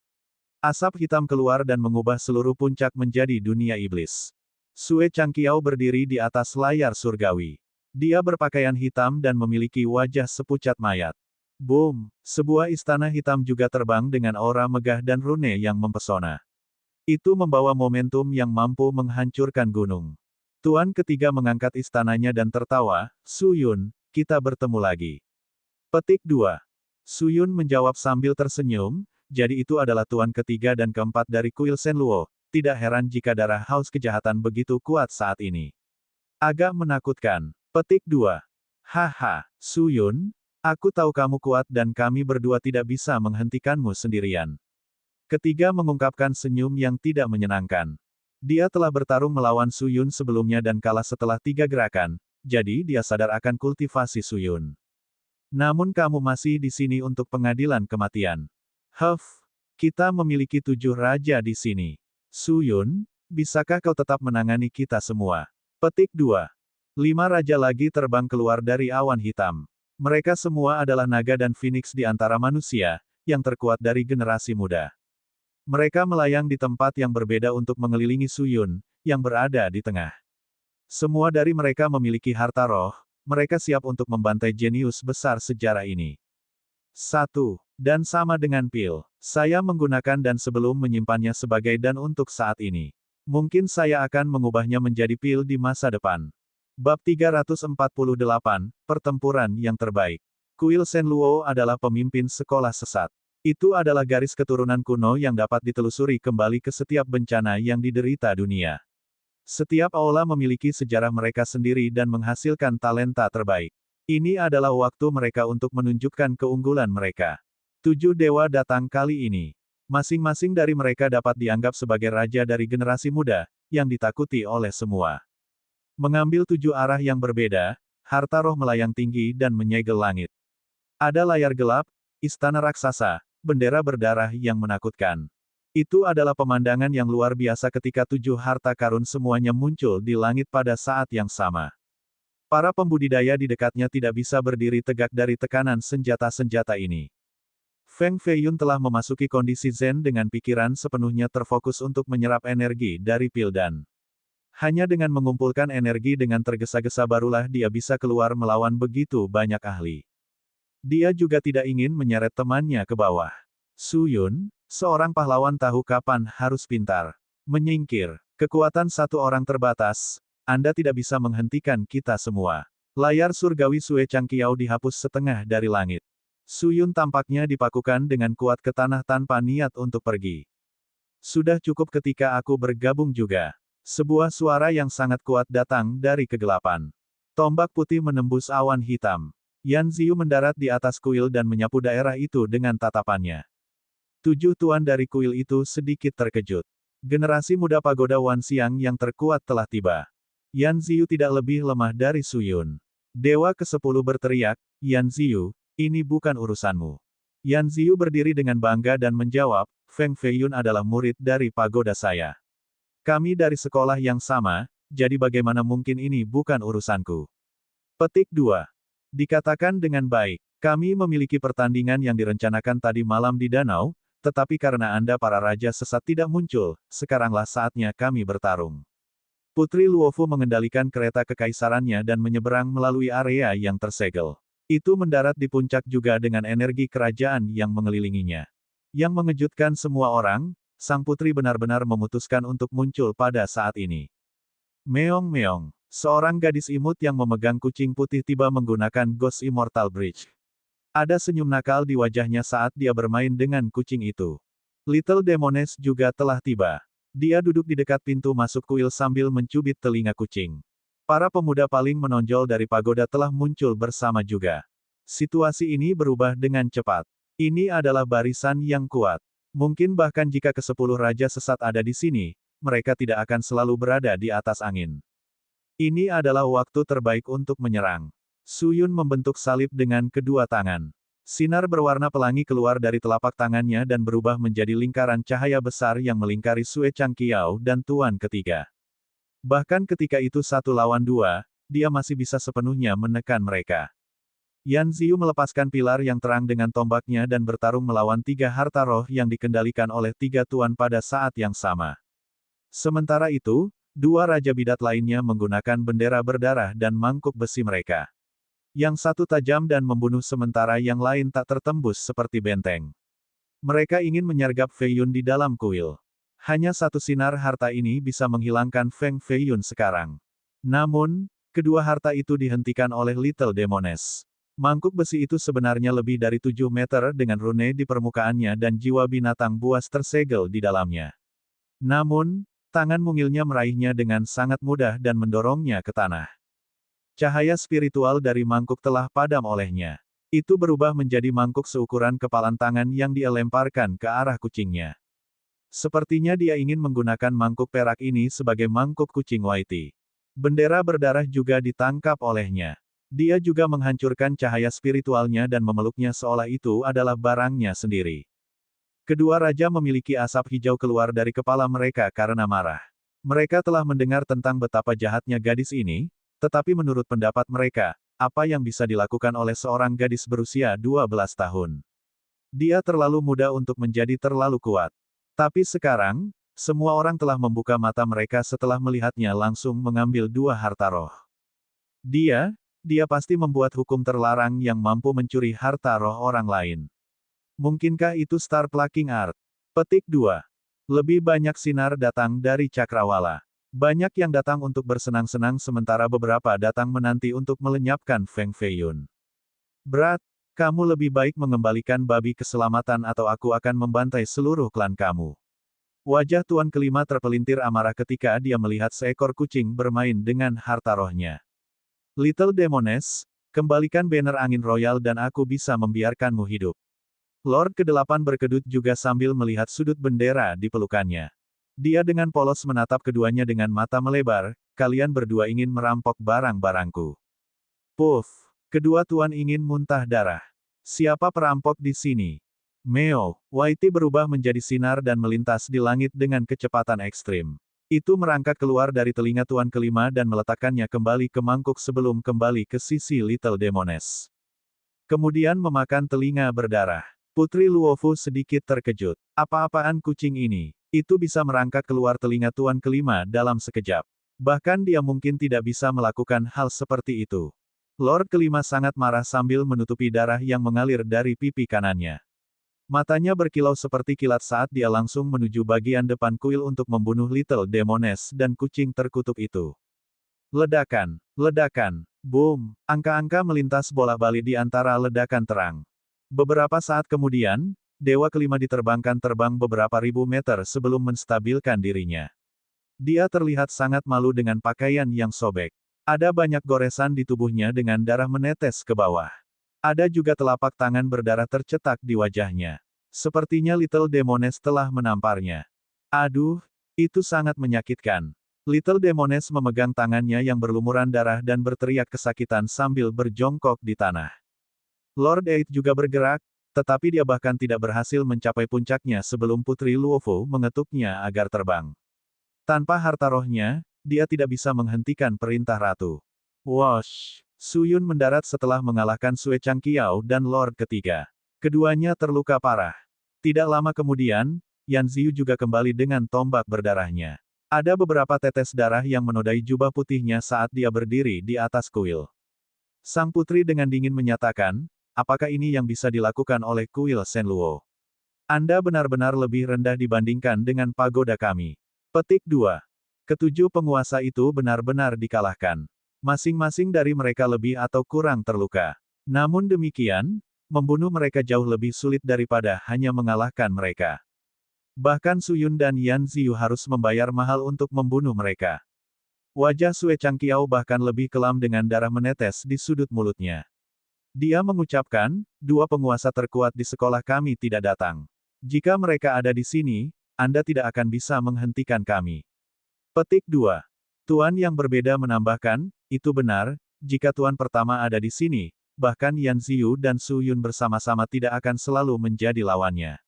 Asap hitam keluar dan mengubah seluruh puncak menjadi dunia iblis. Sue Changqiao berdiri di atas layar surgawi. Dia berpakaian hitam dan memiliki wajah sepucat mayat. Boom! Sebuah istana hitam juga terbang dengan aura megah dan rune yang mempesona. Itu membawa momentum yang mampu menghancurkan gunung. Tuan ketiga mengangkat istananya dan tertawa, Su Yun, kita bertemu lagi. Petik 2. Su Yun menjawab sambil tersenyum, jadi itu adalah tuan ketiga dan keempat dari kuil Shenluo. Tidak heran jika darah haus kejahatan begitu kuat saat ini. Agak menakutkan. Petik 2. Haha, Su Yun, aku tahu kamu kuat dan kami berdua tidak bisa menghentikanmu sendirian. Ketiga mengungkapkan senyum yang tidak menyenangkan. Dia telah bertarung melawan Su Yun sebelumnya dan kalah setelah 3 gerakan, jadi dia sadar akan kultivasi Su Yun. Namun kamu masih di sini untuk pengadilan kematian. Huff, kita memiliki 7 raja di sini. Su Yun, bisakah kau tetap menangani kita semua? Petik 2. 5 raja lagi terbang keluar dari awan hitam. Mereka semua adalah naga dan phoenix di antara manusia, yang terkuat dari generasi muda. Mereka melayang di tempat yang berbeda untuk mengelilingi Su Yun, yang berada di tengah. Semua dari mereka memiliki harta roh, mereka siap untuk membantai jenius besar sejarah ini. 1. Dan sama dengan pil. Saya menggunakan dan sebelum menyimpannya sebagai dan untuk saat ini. Mungkin saya akan mengubahnya menjadi pil di masa depan. Bab 348, Pertempuran yang terbaik. Kuil Shenluo adalah pemimpin sekolah sesat. Itu adalah garis keturunan kuno yang dapat ditelusuri kembali ke setiap bencana yang diderita dunia. Setiap aula memiliki sejarah mereka sendiri dan menghasilkan talenta terbaik. Ini adalah waktu mereka untuk menunjukkan keunggulan mereka. 7 dewa datang kali ini. Masing-masing dari mereka dapat dianggap sebagai raja dari generasi muda, yang ditakuti oleh semua. Mengambil 7 arah yang berbeda, harta roh melayang tinggi dan menyegel langit. Ada layar gelap, istana raksasa, bendera berdarah yang menakutkan. Itu adalah pemandangan yang luar biasa ketika 7 harta karun semuanya muncul di langit pada saat yang sama. Para pembudidaya di dekatnya tidak bisa berdiri tegak dari tekanan senjata-senjata ini. Feng Feiyun telah memasuki kondisi zen dengan pikiran sepenuhnya terfokus untuk menyerap energi dari Pildan. Hanya dengan mengumpulkan energi dengan tergesa-gesa barulah dia bisa keluar melawan begitu banyak ahli. Dia juga tidak ingin menyeret temannya ke bawah. Su Yun, seorang pahlawan tahu kapan harus pintar. Menyingkir. Kekuatan satu orang terbatas. Anda tidak bisa menghentikan kita semua. Layar surgawi Sue Changqiao dihapus setengah dari langit. Su Yun tampaknya dipakukan dengan kuat ke tanah tanpa niat untuk pergi. Sudah cukup ketika aku bergabung juga. Sebuah suara yang sangat kuat datang dari kegelapan. Tombak putih menembus awan hitam. Yan Ziyu mendarat di atas kuil dan menyapu daerah itu dengan tatapannya. 7 tuan dari kuil itu sedikit terkejut. Generasi muda pagoda Wanxiang yang terkuat telah tiba. Yan Ziyu tidak lebih lemah dari Su Yun. Dewa ke-10 berteriak, Yan Ziyu, ini bukan urusanmu. Yan Ziyu berdiri dengan bangga dan menjawab, Feng Feiyun adalah murid dari pagoda saya. Kami dari sekolah yang sama, jadi bagaimana mungkin ini bukan urusanku. Petik 2. Dikatakan dengan baik, kami memiliki pertandingan yang direncanakan tadi malam di danau, tetapi karena Anda para raja sesat tidak muncul, sekaranglah saatnya kami bertarung. Putri Luofu mengendalikan kereta kekaisarannya dan menyeberang melalui area yang tersegel. Itu mendarat di puncak juga dengan energi kerajaan yang mengelilinginya. Yang mengejutkan semua orang, sang putri benar-benar memutuskan untuk muncul pada saat ini. Meong-meong, seorang gadis imut yang memegang kucing putih tiba menggunakan Ghost Immortal Bridge. Ada senyum nakal di wajahnya saat dia bermain dengan kucing itu. Little Demoness juga telah tiba. Dia duduk di dekat pintu masuk kuil sambil mencubit telinga kucing. Para pemuda paling menonjol dari pagoda telah muncul bersama juga. Situasi ini berubah dengan cepat. Ini adalah barisan yang kuat. Mungkin bahkan jika ke-10 raja sesat ada di sini, mereka tidak akan selalu berada di atas angin. Ini adalah waktu terbaik untuk menyerang. Su Yun membentuk salib dengan kedua tangan. Sinar berwarna pelangi keluar dari telapak tangannya dan berubah menjadi lingkaran cahaya besar yang melingkari Sue Changqiao dan Tuan ketiga. Bahkan ketika itu 1 lawan 2, dia masih bisa sepenuhnya menekan mereka. Yan Ziyu melepaskan pilar yang terang dengan tombaknya dan bertarung melawan 3 harta roh yang dikendalikan oleh 3 tuan pada saat yang sama. Sementara itu, 2 raja bidat lainnya menggunakan bendera berdarah dan mangkuk besi mereka. Yang satu tajam dan membunuh sementara yang lain tak tertembus seperti benteng. Mereka ingin menyergap Feiyun di dalam kuil. Hanya satu sinar harta ini bisa menghilangkan Feng Feiyun sekarang. Namun, kedua harta itu dihentikan oleh Little Demoness. Mangkuk besi itu sebenarnya lebih dari 7 meter dengan rune di permukaannya dan jiwa binatang buas tersegel di dalamnya. Namun, tangan mungilnya meraihnya dengan sangat mudah dan mendorongnya ke tanah. Cahaya spiritual dari mangkuk telah padam olehnya. Itu berubah menjadi mangkuk seukuran kepalan tangan yang dia lemparkan ke arah kucingnya. Sepertinya dia ingin menggunakan mangkuk perak ini sebagai mangkuk kucing Waiti. Bendera berdarah juga ditangkap olehnya. Dia juga menghancurkan cahaya spiritualnya dan memeluknya seolah itu adalah barangnya sendiri. Kedua raja memiliki asap hijau keluar dari kepala mereka karena marah. Mereka telah mendengar tentang betapa jahatnya gadis ini, tetapi menurut pendapat mereka, apa yang bisa dilakukan oleh seorang gadis berusia 12 tahun? Dia terlalu muda untuk menjadi terlalu kuat. Tapi sekarang, semua orang telah membuka mata mereka setelah melihatnya langsung mengambil 2 harta roh. Dia pasti membuat hukum terlarang yang mampu mencuri harta roh orang lain. Mungkinkah itu Star Plucking Art? Petik 2. Lebih banyak sinar datang dari Cakrawala. Banyak yang datang untuk bersenang-senang sementara beberapa datang menanti untuk melenyapkan Feng Feiyun. Berat, kamu lebih baik mengembalikan babi keselamatan atau aku akan membantai seluruh klan kamu. Wajah Tuan kelima terpelintir amarah ketika dia melihat seekor kucing bermain dengan harta rohnya. Little Demoness, kembalikan banner angin royal dan aku bisa membiarkanmu hidup. Lord ke-8 berkedut juga sambil melihat sudut bendera di pelukannya. Dia dengan polos menatap keduanya dengan mata melebar, kalian berdua ingin merampok barang-barangku. Puff, kedua tuan ingin muntah darah. Siapa perampok di sini? Meo, Whitey berubah menjadi sinar dan melintas di langit dengan kecepatan ekstrim. Itu merangkak keluar dari telinga tuan kelima dan meletakkannya kembali ke mangkuk sebelum kembali ke sisi Little Demoness. Kemudian memakan telinga berdarah. Putri Luofu sedikit terkejut. Apa-apaan kucing ini? Itu bisa merangkak keluar telinga tuan kelima dalam sekejap. Bahkan dia mungkin tidak bisa melakukan hal seperti itu. Lord kelima sangat marah sambil menutupi darah yang mengalir dari pipi kanannya. Matanya berkilau seperti kilat saat dia langsung menuju bagian depan kuil untuk membunuh Little Demoness dan kucing terkutuk itu. Ledakan, ledakan, boom, angka-angka melintas bolak-balik di antara ledakan terang. Beberapa saat kemudian, Dewa kelima diterbangkan terbang beberapa ribu meter sebelum menstabilkan dirinya. Dia terlihat sangat malu dengan pakaian yang sobek. Ada banyak goresan di tubuhnya dengan darah menetes ke bawah. Ada juga telapak tangan berdarah tercetak di wajahnya. Sepertinya Little Demoness telah menamparnya. Aduh, itu sangat menyakitkan. Little Demoness memegang tangannya yang berlumuran darah dan berteriak kesakitan sambil berjongkok di tanah. Lord Eight juga bergerak, tetapi dia bahkan tidak berhasil mencapai puncaknya sebelum Putri Luofu mengetuknya agar terbang. Tanpa harta rohnya, dia tidak bisa menghentikan perintah ratu. Wosh! Suyun mendarat setelah mengalahkan Sue Changqiao dan Lord ketiga. Keduanya terluka parah. Tidak lama kemudian, Yan Ziyu juga kembali dengan tombak berdarahnya. Ada beberapa tetes darah yang menodai jubah putihnya saat dia berdiri di atas kuil. Sang putri dengan dingin menyatakan, apakah ini yang bisa dilakukan oleh kuil Shenluo? Anda benar-benar lebih rendah dibandingkan dengan pagoda kami. Petik 2. Ketujuh penguasa itu benar-benar dikalahkan. Masing-masing dari mereka lebih atau kurang terluka. Namun demikian, membunuh mereka jauh lebih sulit daripada hanya mengalahkan mereka. Bahkan Suyun dan Yan Ziyu harus membayar mahal untuk membunuh mereka. Wajah Sue Changqiao bahkan lebih kelam dengan darah menetes di sudut mulutnya. Dia mengucapkan, dua penguasa terkuat di sekolah kami tidak datang. Jika mereka ada di sini, Anda tidak akan bisa menghentikan kami. Petik 2. Tuan yang berbeda menambahkan, itu benar, jika tuan pertama ada di sini, bahkan Yan Ziyu dan Su Yun bersama-sama tidak akan selalu menjadi lawannya.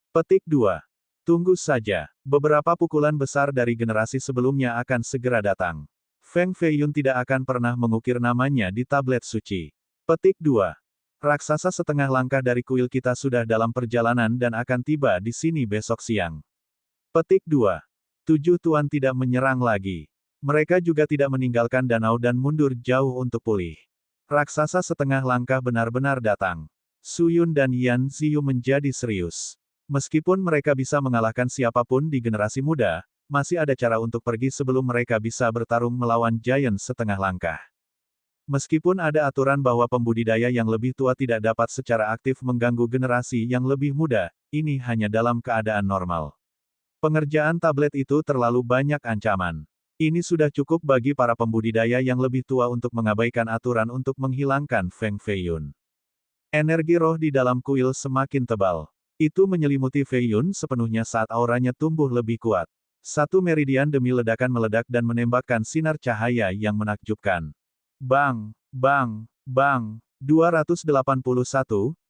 Petik 2. Tunggu saja, beberapa pukulan besar dari generasi sebelumnya akan segera datang. Feng Feiyun tidak akan pernah mengukir namanya di tablet suci. Petik 2. Raksasa setengah langkah dari kuil kita sudah dalam perjalanan dan akan tiba di sini besok siang. Petik 2. 7 tuan tidak menyerang lagi. Mereka juga tidak meninggalkan danau dan mundur jauh untuk pulih. Raksasa setengah langkah benar-benar datang. Su Yun dan Yan Ziyu menjadi serius. Meskipun mereka bisa mengalahkan siapapun di generasi muda, masih ada cara untuk pergi sebelum mereka bisa bertarung melawan Giant setengah langkah. Meskipun ada aturan bahwa pembudidaya yang lebih tua tidak dapat secara aktif mengganggu generasi yang lebih muda, ini hanya dalam keadaan normal. Pengerjaan tablet itu terlalu banyak ancaman. Ini sudah cukup bagi para pembudidaya yang lebih tua untuk mengabaikan aturan untuk menghilangkan Feng Feiyun. Energi roh di dalam kuil semakin tebal. Itu menyelimuti Feiyun sepenuhnya saat auranya tumbuh lebih kuat. Satu meridian demi ledakan meledak dan menembakkan sinar cahaya yang menakjubkan. Bang, bang, bang, 281,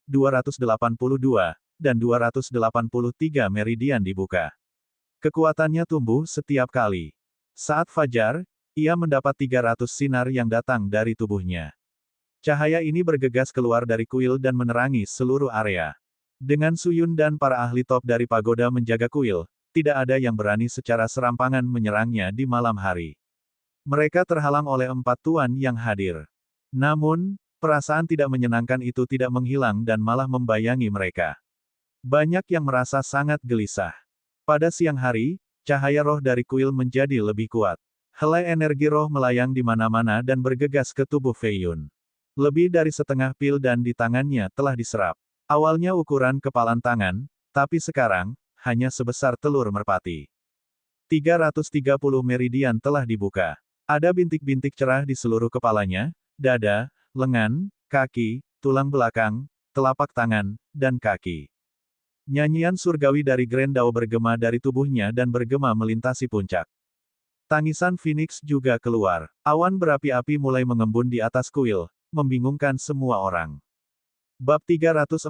282, dan 283 meridian dibuka. Kekuatannya tumbuh setiap kali. Saat fajar, ia mendapat 300 sinar yang datang dari tubuhnya. Cahaya ini bergegas keluar dari kuil dan menerangi seluruh area. Dengan Su Yun dan para ahli top dari pagoda menjaga kuil, tidak ada yang berani secara serampangan menyerangnya di malam hari. Mereka terhalang oleh 4 tuan yang hadir. Namun, perasaan tidak menyenangkan itu tidak menghilang dan malah membayangi mereka. Banyak yang merasa sangat gelisah. Pada siang hari, cahaya roh dari kuil menjadi lebih kuat. Helai energi roh melayang di mana-mana dan bergegas ke tubuh Feiyun. Lebih dari setengah pil dan di tangannya telah diserap. Awalnya ukuran kepalan tangan, tapi sekarang, hanya sebesar telur merpati. 330 meridian telah dibuka. Ada bintik-bintik cerah di seluruh kepalanya, dada, lengan, kaki, tulang belakang, telapak tangan, dan kaki. Nyanyian surgawi dari Grand Dao bergema dari tubuhnya dan bergema melintasi puncak. Tangisan Phoenix juga keluar. Awan berapi-api mulai mengembun di atas kuil, membingungkan semua orang. Bab 349,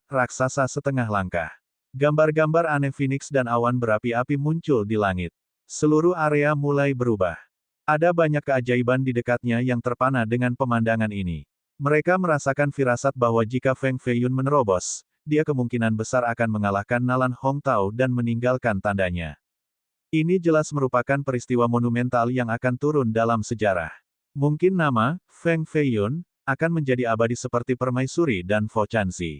Raksasa Setengah Langkah. Gambar-gambar aneh Phoenix dan awan berapi-api muncul di langit. Seluruh area mulai berubah. Ada banyak keajaiban di dekatnya yang terpana dengan pemandangan ini. Mereka merasakan firasat bahwa jika Feng Feiyun menerobos, dia kemungkinan besar akan mengalahkan Nalan Hongtao dan meninggalkan tandanya. Ini jelas merupakan peristiwa monumental yang akan turun dalam sejarah. Mungkin nama Feng Feiyun akan menjadi abadi seperti Permaisuri dan Fo Chanzi.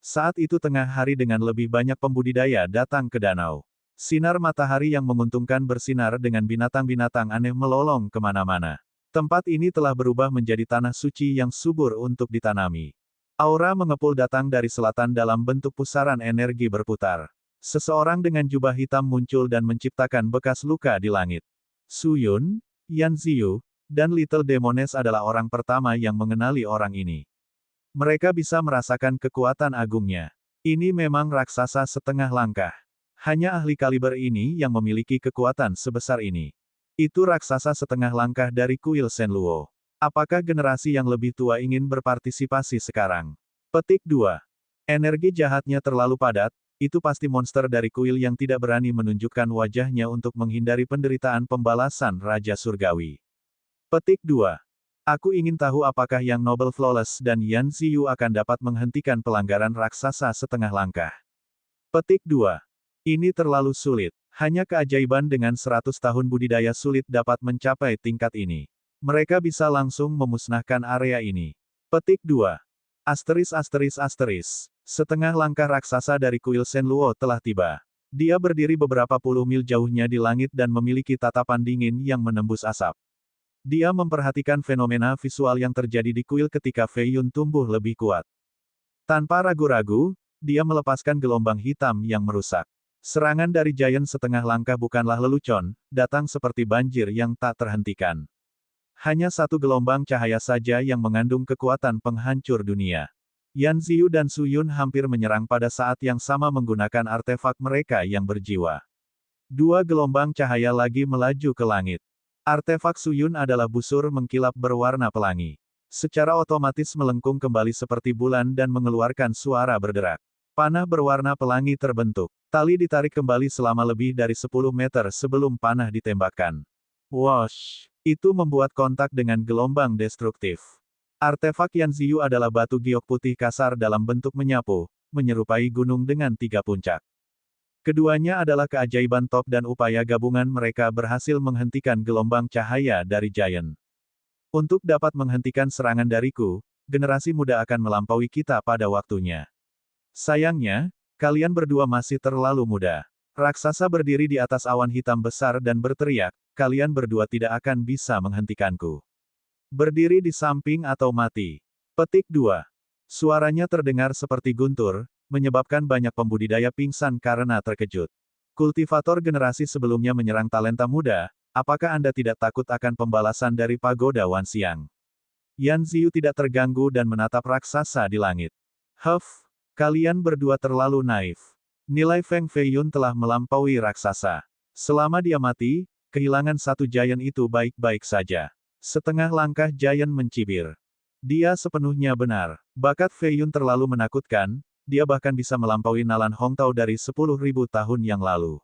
Saat itu tengah hari dengan lebih banyak pembudidaya datang ke danau. Sinar matahari yang menguntungkan bersinar dengan binatang-binatang aneh melolong kemana-mana. Tempat ini telah berubah menjadi tanah suci yang subur untuk ditanami. Aura mengepul datang dari selatan dalam bentuk pusaran energi berputar. Seseorang dengan jubah hitam muncul dan menciptakan bekas luka di langit. Su Yun, Yan Ziyu, dan Little Demoness adalah orang pertama yang mengenali orang ini. Mereka bisa merasakan kekuatan agungnya. Ini memang raksasa setengah langkah. Hanya ahli kaliber ini yang memiliki kekuatan sebesar ini. Itu raksasa setengah langkah dari kuil Shenluo. Apakah generasi yang lebih tua ingin berpartisipasi sekarang? Petik 2. Energi jahatnya terlalu padat, itu pasti monster dari kuil yang tidak berani menunjukkan wajahnya untuk menghindari penderitaan pembalasan Raja Surgawi. Petik 2. Aku ingin tahu apakah yang Noble Flawless dan Yan Ziyu akan dapat menghentikan pelanggaran raksasa setengah langkah. Petik 2. Ini terlalu sulit. Hanya keajaiban dengan 100 tahun budidaya sulit dapat mencapai tingkat ini. Mereka bisa langsung memusnahkan area ini. Petik 2. Asteris. Setengah langkah raksasa dari kuil Shenluo telah tiba. Dia berdiri beberapa puluh mil jauhnya di langit dan memiliki tatapan dingin yang menembus asap. Dia memperhatikan fenomena visual yang terjadi di kuil ketika Fei Yun tumbuh lebih kuat. Tanpa ragu-ragu, dia melepaskan gelombang hitam yang merusak. Serangan dari Giant setengah langkah bukanlah lelucon, datang seperti banjir yang tak terhentikan. Hanya satu gelombang cahaya saja yang mengandung kekuatan penghancur dunia. Yan Ziyu dan Su Yun hampir menyerang pada saat yang sama menggunakan artefak mereka yang berjiwa. Dua gelombang cahaya lagi melaju ke langit. Artefak Su Yun adalah busur mengkilap berwarna pelangi. Secara otomatis melengkung kembali seperti bulan dan mengeluarkan suara berderak. Panah berwarna pelangi terbentuk. Tali ditarik kembali selama lebih dari 10 meter sebelum panah ditembakkan. Whoosh! Itu membuat kontak dengan gelombang destruktif. Artefak Yan Ziyu adalah batu giok putih kasar dalam bentuk menyapu, menyerupai gunung dengan 3 puncak. Keduanya adalah keajaiban top dan upaya gabungan mereka berhasil menghentikan gelombang cahaya dari Giant. Untuk dapat menghentikan serangan dariku, generasi muda akan melampaui kita pada waktunya. Sayangnya, kalian berdua masih terlalu muda. Raksasa berdiri di atas awan hitam besar dan berteriak, kalian berdua tidak akan bisa menghentikanku. Berdiri di samping atau mati. Petik 2. Suaranya terdengar seperti guntur, menyebabkan banyak pembudidaya pingsan karena terkejut. Kultivator generasi sebelumnya menyerang talenta muda, apakah Anda tidak takut akan pembalasan dari pagoda Wan Xiang? Yan Ziyu tidak terganggu dan menatap raksasa di langit. Kalian berdua terlalu naif. Nilai Feng Feiyun telah melampaui raksasa. Selama dia mati, kehilangan satu Giant itu baik-baik saja. Setengah langkah Giant mencibir. Dia sepenuhnya benar. Bakat Feiyun terlalu menakutkan, dia bahkan bisa melampaui Nalan Hongtao dari 10.000 tahun yang lalu.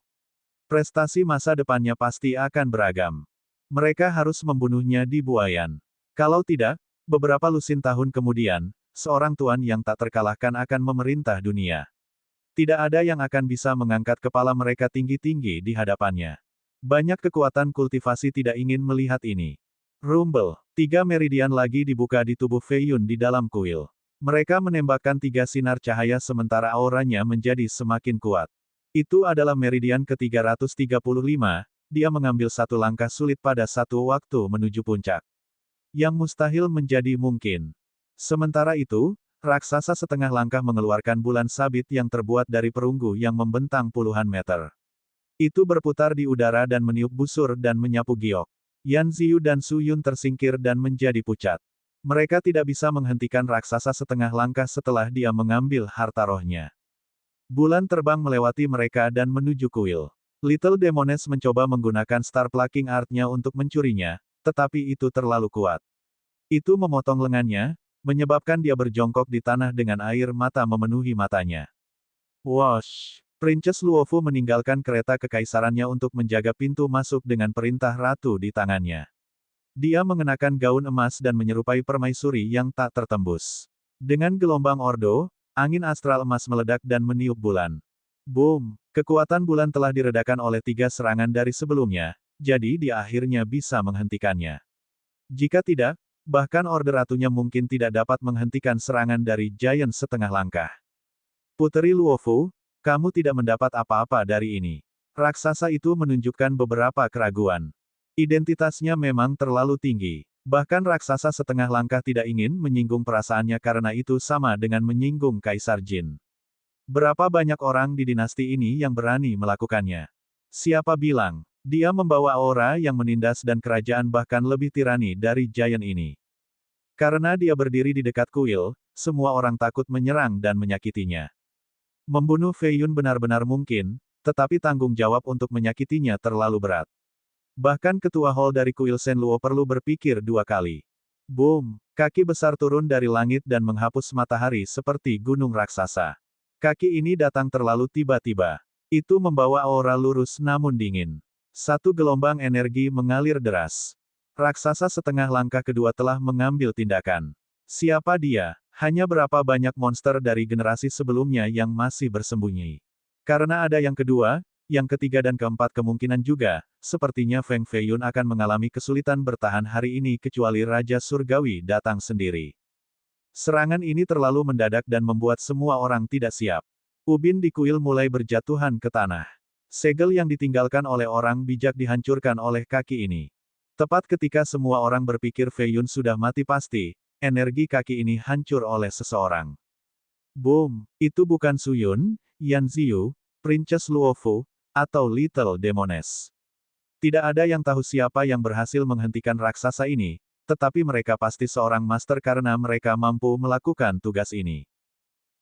Prestasi masa depannya pasti akan beragam. Mereka harus membunuhnya di Buayan. Kalau tidak, beberapa lusin tahun kemudian, seorang tuan yang tak terkalahkan akan memerintah dunia. Tidak ada yang akan bisa mengangkat kepala mereka tinggi-tinggi di hadapannya. Banyak kekuatan kultivasi tidak ingin melihat ini. Rumble. 3 meridian lagi dibuka di tubuh Feiyun di dalam kuil. Mereka menembakkan 3 sinar cahaya sementara auranya menjadi semakin kuat. Itu adalah meridian ke-335, dia mengambil satu langkah sulit pada satu waktu menuju puncak. Yang mustahil menjadi mungkin. Sementara itu, Raksasa setengah langkah mengeluarkan bulan sabit yang terbuat dari perunggu yang membentang puluhan meter. Itu berputar di udara dan meniup busur dan menyapu giok. Yan Ziyu dan Su Yun tersingkir dan menjadi pucat. Mereka tidak bisa menghentikan raksasa setengah langkah setelah dia mengambil harta rohnya. Bulan terbang melewati mereka dan menuju kuil. Little Demoness mencoba menggunakan Star Plucking Art-nya untuk mencurinya, tetapi itu terlalu kuat. Itu memotong lengannya, menyebabkan dia berjongkok di tanah dengan air mata memenuhi matanya. Wosh! Princess Luofu meninggalkan kereta kekaisarannya untuk menjaga pintu masuk dengan perintah ratu di tangannya. Dia mengenakan gaun emas dan menyerupai permaisuri yang tak tertembus. Dengan gelombang ordo, angin astral emas meledak dan meniup bulan. Boom! Kekuatan bulan telah diredakan oleh 3 serangan dari sebelumnya, jadi dia akhirnya bisa menghentikannya. Jika tidak, bahkan order ratunya mungkin tidak dapat menghentikan serangan dari Giant setengah langkah. Puteri Luofu, kamu tidak mendapat apa-apa dari ini. Raksasa itu menunjukkan beberapa keraguan. Identitasnya memang terlalu tinggi. Bahkan raksasa setengah langkah tidak ingin menyinggung perasaannya karena itu sama dengan menyinggung Kaisar Jin. Berapa banyak orang di dinasti ini yang berani melakukannya? Siapa bilang, dia membawa aura yang menindas dan kerajaan bahkan lebih tirani dari Giant ini. Karena dia berdiri di dekat kuil, semua orang takut menyerang dan menyakitinya. Membunuh Fei Yun benar-benar mungkin, tetapi tanggung jawab untuk menyakitinya terlalu berat. Bahkan ketua hall dari kuil Shenluo perlu berpikir 2 kali. Boom! Kaki besar turun dari langit dan menghapus matahari seperti gunung raksasa. Kaki ini datang terlalu tiba-tiba. Itu membawa aura lurus namun dingin. Satu gelombang energi mengalir deras. Raksasa setengah langkah kedua telah mengambil tindakan. Siapa dia? Hanya berapa banyak monster dari generasi sebelumnya yang masih bersembunyi. Karena ada yang kedua, yang ketiga dan keempat kemungkinan juga, sepertinya Feng Feiyun akan mengalami kesulitan bertahan hari ini kecuali Raja Surgawi datang sendiri. Serangan ini terlalu mendadak dan membuat semua orang tidak siap. Ubin di kuil mulai berjatuhan ke tanah. Segel yang ditinggalkan oleh orang bijak dihancurkan oleh kaki ini. Tepat ketika semua orang berpikir Fei Yun sudah mati pasti, energi kaki ini hancur oleh seseorang. Boom! Itu bukan Su Yun, Yan Ziyu, Princess Luofu, atau Little Demoness. Tidak ada yang tahu siapa yang berhasil menghentikan raksasa ini, tetapi mereka pasti seorang master karena mereka mampu melakukan tugas ini.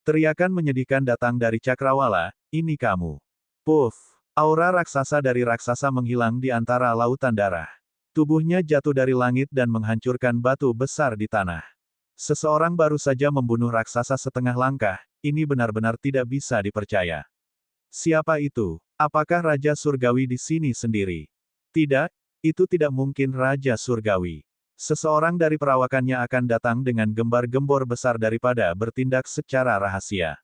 Teriakan menyedihkan datang dari Cakrawala, ini kamu. Puff! Aura raksasa dari raksasa menghilang di antara lautan darah. Tubuhnya jatuh dari langit dan menghancurkan batu besar di tanah. Seseorang baru saja membunuh raksasa setengah langkah, ini benar-benar tidak bisa dipercaya. Siapa itu? Apakah Raja Surgawi di sini sendiri? Tidak, itu tidak mungkin Raja Surgawi. Seseorang dari perawakannya akan datang dengan gembar-gembor besar daripada bertindak secara rahasia.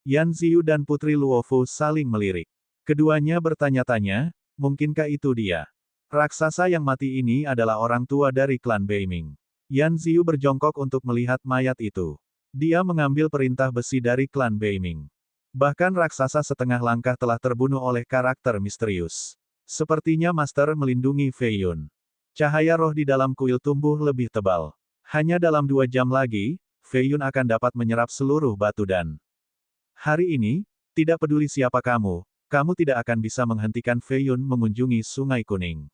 Yan Ziyu dan Putri Luofu saling melirik. Keduanya bertanya-tanya, mungkinkah itu dia? Raksasa yang mati ini adalah orang tua dari klan Beiming. Yan Ziyu berjongkok untuk melihat mayat itu. Dia mengambil perintah besi dari klan Beiming. Bahkan raksasa setengah langkah telah terbunuh oleh karakter misterius. Sepertinya Master melindungi Fei Yun. Cahaya roh di dalam kuil tumbuh lebih tebal. Hanya dalam 2 jam lagi, Fei Yun akan dapat menyerap seluruh batu dan. Hari ini, tidak peduli siapa kamu tidak akan bisa menghentikan Fei Yun mengunjungi Sungai Kuning.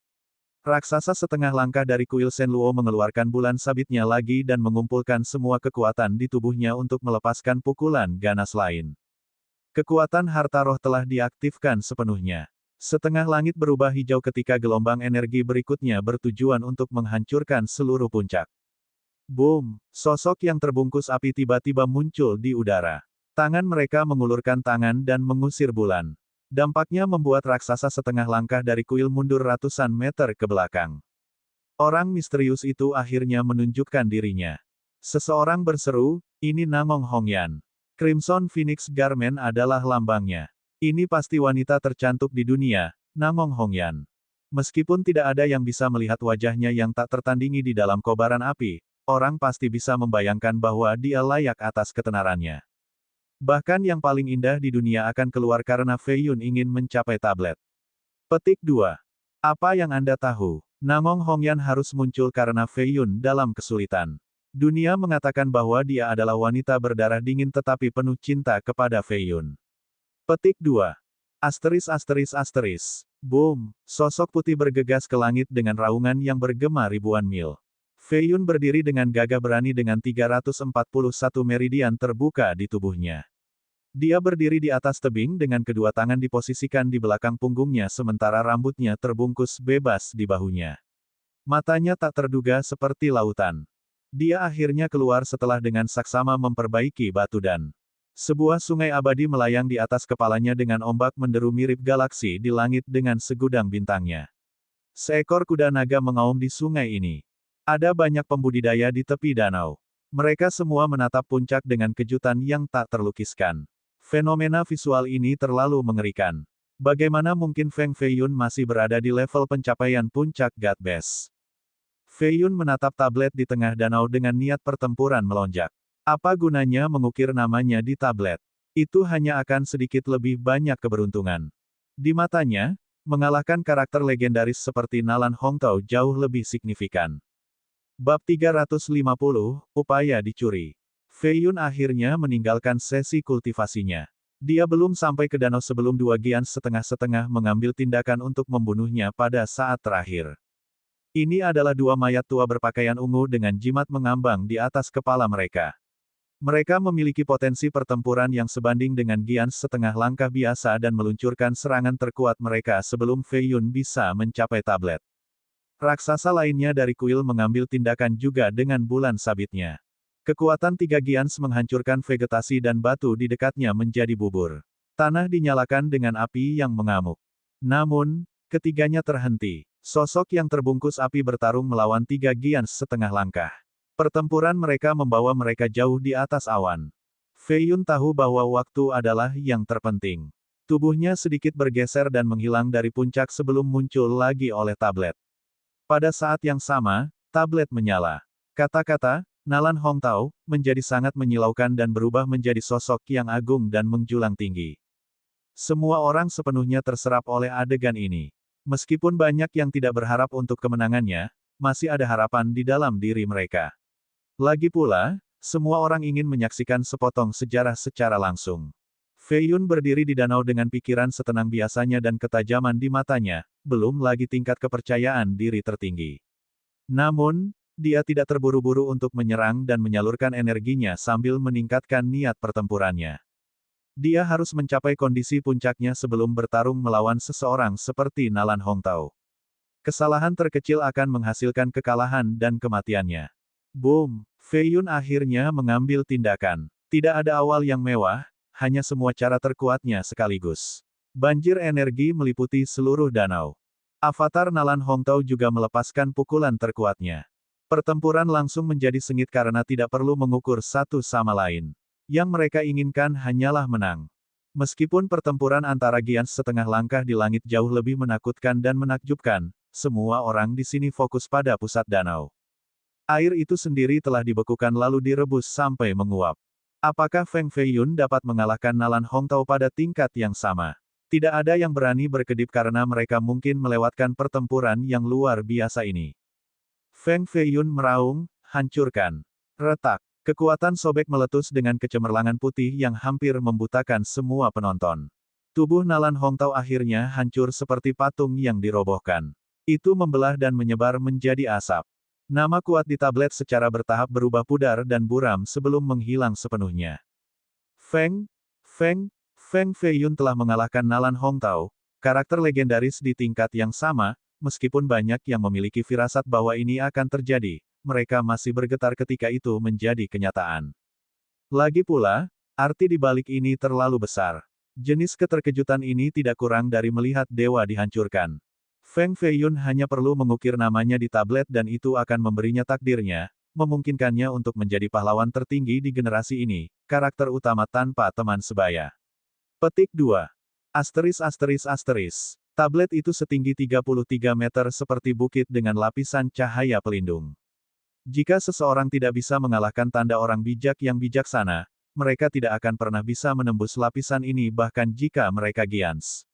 Raksasa setengah langkah dari kuil Shenluo mengeluarkan bulan sabitnya lagi dan mengumpulkan semua kekuatan di tubuhnya untuk melepaskan pukulan ganas lain. Kekuatan harta roh telah diaktifkan sepenuhnya. Setengah langit berubah hijau ketika gelombang energi berikutnya bertujuan untuk menghancurkan seluruh puncak. Boom! Sosok yang terbungkus api tiba-tiba muncul di udara. Tangan mereka mengulurkan tangan dan mengusir bulan. Dampaknya membuat raksasa setengah langkah dari kuil mundur ratusan meter ke belakang. Orang misterius itu akhirnya menunjukkan dirinya. Seseorang berseru, ini Namong Hongyan. Crimson Phoenix Garment adalah lambangnya. Ini pasti wanita tercantik di dunia, Namong Hongyan. Meskipun tidak ada yang bisa melihat wajahnya yang tak tertandingi di dalam kobaran api, orang pasti bisa membayangkan bahwa dia layak atas ketenarannya. Bahkan yang paling indah di dunia akan keluar karena Fei Yun ingin mencapai tablet. Petik 2. Apa yang Anda tahu? Namong Hongyan harus muncul karena Fei Yun dalam kesulitan. Dunia mengatakan bahwa dia adalah wanita berdarah dingin tetapi penuh cinta kepada Fei Yun. Petik 2. Asteris asteris asteris. Boom! Sosok putih bergegas ke langit dengan raungan yang bergema ribuan mil. Fei Yun berdiri dengan gagah berani dengan 341 meridian terbuka di tubuhnya. Dia berdiri di atas tebing dengan kedua tangan diposisikan di belakang punggungnya sementara rambutnya terbungkus bebas di bahunya. Matanya tak terduga seperti lautan. Dia akhirnya keluar setelah dengan saksama memperbaiki batu dan sebuah sungai abadi melayang di atas kepalanya dengan ombak menderu mirip galaksi di langit dengan segudang bintangnya. Seekor kuda naga mengaum di sungai ini. Ada banyak pembudidaya di tepi danau. Mereka semua menatap puncak dengan kejutan yang tak terlukiskan. Fenomena visual ini terlalu mengerikan. Bagaimana mungkin Feng Fei Yun masih berada di level pencapaian puncak God Best? Fei Yun menatap tablet di tengah danau dengan niat pertempuran melonjak. Apa gunanya mengukir namanya di tablet? Itu hanya akan sedikit lebih banyak keberuntungan. Di matanya, mengalahkan karakter legendaris seperti Nalan Hongtao jauh lebih signifikan. Bab 350, Upaya Dicuri. Fei Yun akhirnya meninggalkan sesi kultivasinya. Dia belum sampai ke danau sebelum dua Giants setengah-setengah mengambil tindakan untuk membunuhnya pada saat terakhir. Ini adalah dua mayat tua berpakaian ungu dengan jimat mengambang di atas kepala mereka. Mereka memiliki potensi pertempuran yang sebanding dengan Giants setengah langkah biasa dan meluncurkan serangan terkuat mereka sebelum Fei Yun bisa mencapai tablet. Raksasa lainnya dari kuil mengambil tindakan juga dengan bulan sabitnya. Kekuatan tiga Giants menghancurkan vegetasi dan batu di dekatnya menjadi bubur. Tanah dinyalakan dengan api yang mengamuk. Namun, ketiganya terhenti. Sosok yang terbungkus api bertarung melawan tiga Giants setengah langkah. Pertempuran mereka membawa mereka jauh di atas awan. Fei Yun tahu bahwa waktu adalah yang terpenting. Tubuhnya sedikit bergeser dan menghilang dari puncak sebelum muncul lagi oleh tablet. Pada saat yang sama, tablet menyala. Kata-kata, Nalan Hongtao, menjadi sangat menyilaukan dan berubah menjadi sosok yang agung dan menjulang tinggi. Semua orang sepenuhnya terserap oleh adegan ini. Meskipun banyak yang tidak berharap untuk kemenangannya, masih ada harapan di dalam diri mereka. Lagi pula, semua orang ingin menyaksikan sepotong sejarah secara langsung. Fei Yun berdiri di danau dengan pikiran setenang biasanya dan ketajaman di matanya, belum lagi tingkat kepercayaan diri tertinggi. Namun, dia tidak terburu-buru untuk menyerang dan menyalurkan energinya sambil meningkatkan niat pertempurannya. Dia harus mencapai kondisi puncaknya sebelum bertarung melawan seseorang seperti Nalan Hongtao. Kesalahan terkecil akan menghasilkan kekalahan dan kematiannya. Boom! Fei Yun akhirnya mengambil tindakan. Tidak ada awal yang mewah, hanya semua cara terkuatnya sekaligus. Banjir energi meliputi seluruh danau. Avatar Nalan Hongtao juga melepaskan pukulan terkuatnya. Pertempuran langsung menjadi sengit karena tidak perlu mengukur satu sama lain. Yang mereka inginkan hanyalah menang. Meskipun pertempuran antara Giants setengah langkah di langit jauh lebih menakutkan dan menakjubkan, semua orang di sini fokus pada pusat danau. Air itu sendiri telah dibekukan lalu direbus sampai menguap. Apakah Feng Fei Yun dapat mengalahkan Nalan Hongtao pada tingkat yang sama? Tidak ada yang berani berkedip karena mereka mungkin melewatkan pertempuran yang luar biasa ini. Feng Fei Yun meraung, hancurkan. Retak. Kekuatan sobek meletus dengan kecemerlangan putih yang hampir membutakan semua penonton. Tubuh Nalan Hongtao akhirnya hancur seperti patung yang dirobohkan. Itu membelah dan menyebar menjadi asap. Nama kuat di tablet secara bertahap berubah pudar dan buram sebelum menghilang sepenuhnya. Feng Fei Yun telah mengalahkan Nalan Hongtao, karakter legendaris di tingkat yang sama, meskipun banyak yang memiliki firasat bahwa ini akan terjadi. Mereka masih bergetar ketika itu menjadi kenyataan. Lagi pula, arti di balik ini terlalu besar. Jenis keterkejutan ini tidak kurang dari melihat dewa dihancurkan. Feng Fei Yun hanya perlu mengukir namanya di tablet dan itu akan memberinya takdirnya, memungkinkannya untuk menjadi pahlawan tertinggi di generasi ini, karakter utama tanpa teman sebaya. Petik 2. Asteris asteris asteris. Tablet itu setinggi 33 meter seperti bukit dengan lapisan cahaya pelindung. Jika seseorang tidak bisa mengalahkan tanda orang bijak yang bijaksana, mereka tidak akan pernah bisa menembus lapisan ini bahkan jika mereka Giants.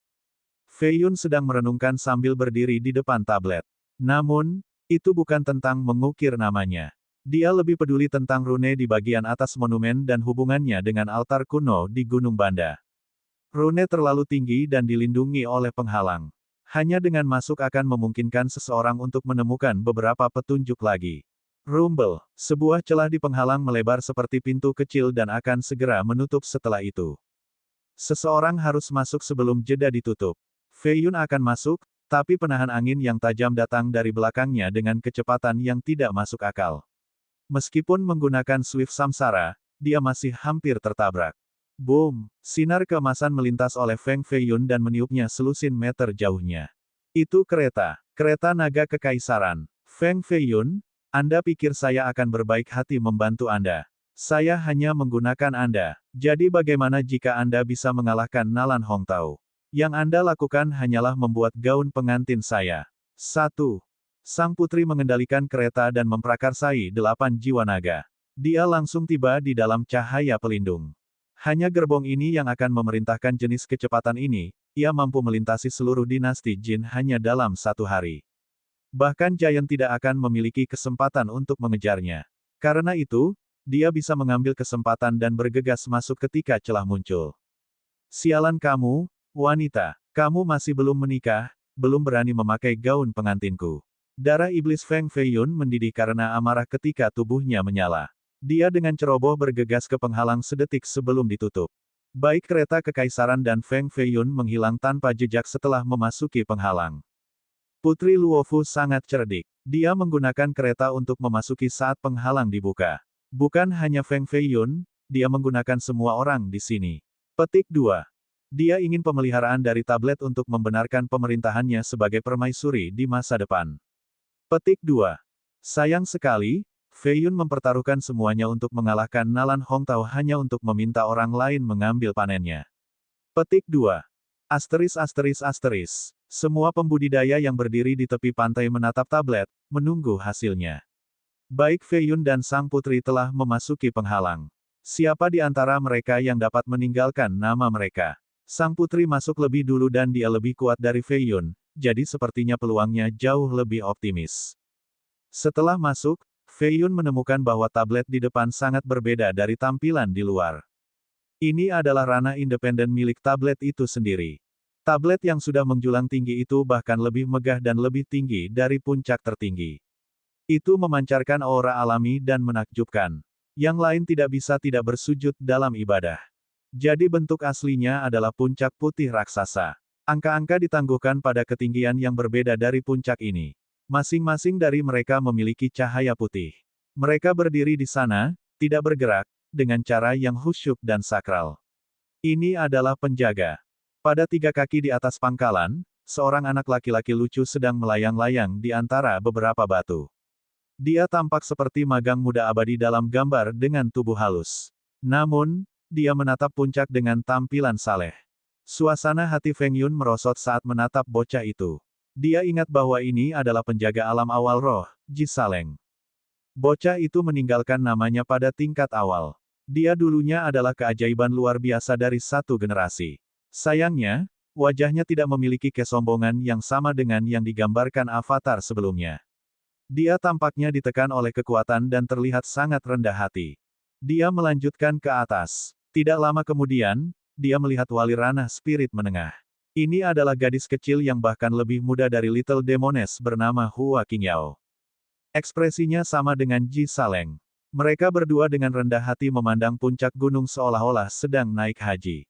Fei Yun sedang merenungkan sambil berdiri di depan tablet. Namun, itu bukan tentang mengukir namanya. Dia lebih peduli tentang rune di bagian atas monumen dan hubungannya dengan altar kuno di Gunung Banda. Rune terlalu tinggi dan dilindungi oleh penghalang. Hanya dengan masuk akan memungkinkan seseorang untuk menemukan beberapa petunjuk lagi. Rumble, sebuah celah di penghalang melebar seperti pintu kecil dan akan segera menutup setelah itu. Seseorang harus masuk sebelum jeda ditutup. Fei Yun akan masuk, tapi penahan angin yang tajam datang dari belakangnya dengan kecepatan yang tidak masuk akal. Meskipun menggunakan Swift Samsara, dia masih hampir tertabrak. Boom! Sinar keemasan melintas oleh Feng Fei Yun dan meniupnya selusin meter jauhnya. Itu kereta. Kereta naga kekaisaran. Feng Fei Yun, Anda pikir saya akan berbaik hati membantu Anda? Saya hanya menggunakan Anda. Jadi bagaimana jika Anda bisa mengalahkan Nalan Hongtao? Yang Anda lakukan hanyalah membuat gaun pengantin saya. 1. Sang putri mengendalikan kereta dan memprakarsai 8 jiwa naga. Dia langsung tiba di dalam cahaya pelindung. Hanya gerbong ini yang akan memerintahkan jenis kecepatan ini, ia mampu melintasi seluruh dinasti Jin hanya dalam 1 hari. Bahkan Giant tidak akan memiliki kesempatan untuk mengejarnya. Karena itu, dia bisa mengambil kesempatan dan bergegas masuk ketika celah muncul. Sialan kamu, wanita, kamu masih belum menikah, belum berani memakai gaun pengantinku. Darah iblis Feng Fei Yun mendidih karena amarah ketika tubuhnya menyala. Dia dengan ceroboh bergegas ke penghalang sedetik sebelum ditutup. Baik kereta kekaisaran dan Feng Fei Yun menghilang tanpa jejak setelah memasuki penghalang. Putri Luofu sangat cerdik. Dia menggunakan kereta untuk memasuki saat penghalang dibuka. Bukan hanya Feng Fei Yun, dia menggunakan semua orang di sini. Petik 2. Dia ingin pemeliharaan dari tablet untuk membenarkan pemerintahannya sebagai permaisuri di masa depan. Petik 2. Sayang sekali, Fei Yun mempertaruhkan semuanya untuk mengalahkan Nalan Hongtao hanya untuk meminta orang lain mengambil panennya. Petik 2. Asteris asteris asteris. Semua pembudidaya yang berdiri di tepi pantai menatap tablet, menunggu hasilnya. Baik Fei Yun dan sang putri telah memasuki penghalang. Siapa di antara mereka yang dapat meninggalkan nama mereka? Sang putri masuk lebih dulu dan dia lebih kuat dari Fei Yun, jadi sepertinya peluangnya jauh lebih optimis. Setelah masuk, Fei Yun menemukan bahwa tablet di depan sangat berbeda dari tampilan di luar. Ini adalah ranah independen milik tablet itu sendiri. Tablet yang sudah menjulang tinggi itu bahkan lebih megah dan lebih tinggi dari puncak tertinggi. Itu memancarkan aura alami dan menakjubkan. Yang lain tidak bersujud dalam ibadah. Jadi bentuk aslinya adalah puncak putih raksasa. Angka-angka ditangguhkan pada ketinggian yang berbeda dari puncak ini. Masing-masing dari mereka memiliki cahaya putih. Mereka berdiri di sana, tidak bergerak, dengan cara yang khusyuk dan sakral. Ini adalah penjaga. Pada 3 kaki di atas pangkalan, seorang anak laki-laki lucu sedang melayang-layang di antara beberapa batu. Dia tampak seperti magang muda abadi dalam gambar dengan tubuh halus. Namun, dia menatap puncak dengan tampilan saleh. Suasana hati Feng Yun merosot saat menatap bocah itu. Dia ingat bahwa ini adalah penjaga alam awal roh, Ji Saleng. Bocah itu meninggalkan namanya pada tingkat awal. Dia dulunya adalah keajaiban luar biasa dari satu generasi. Sayangnya, wajahnya tidak memiliki kesombongan yang sama dengan yang digambarkan avatar sebelumnya. Dia tampaknya ditekan oleh kekuatan dan terlihat sangat rendah hati. Dia melanjutkan ke atas. Tidak lama kemudian, dia melihat wali ranah spirit menengah. Ini adalah gadis kecil yang bahkan lebih muda dari Little Demoness bernama Hua Qingyao. Ekspresinya sama dengan Ji Saleng. Mereka berdua dengan rendah hati memandang puncak gunung seolah-olah sedang naik haji.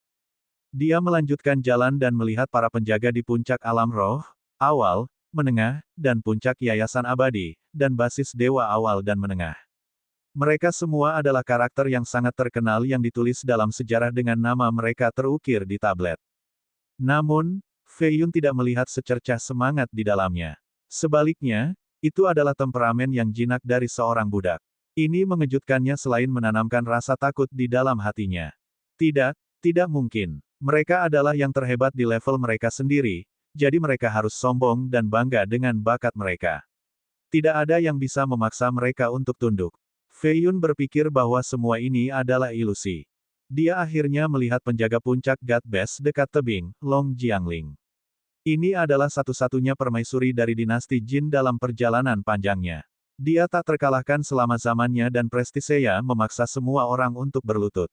Dia melanjutkan jalan dan melihat para penjaga di puncak alam roh, awal, menengah, dan puncak yayasan abadi, dan basis dewa awal dan menengah. Mereka semua adalah karakter yang sangat terkenal yang ditulis dalam sejarah dengan nama mereka terukir di tablet. Namun, Fei Yun tidak melihat secercah semangat di dalamnya. Sebaliknya, itu adalah temperamen yang jinak dari seorang budak. Ini mengejutkannya selain menanamkan rasa takut di dalam hatinya. Tidak mungkin. Mereka adalah yang terhebat di level mereka sendiri, jadi mereka harus sombong dan bangga dengan bakat mereka. Tidak ada yang bisa memaksa mereka untuk tunduk. Fei Yun berpikir bahwa semua ini adalah ilusi. Dia akhirnya melihat penjaga puncak God Best dekat tebing, Long Jiangling. Ini adalah satu-satunya permaisuri dari dinasti Jin dalam perjalanan panjangnya. Dia tak terkalahkan selama zamannya dan prestisenya memaksa semua orang untuk berlutut.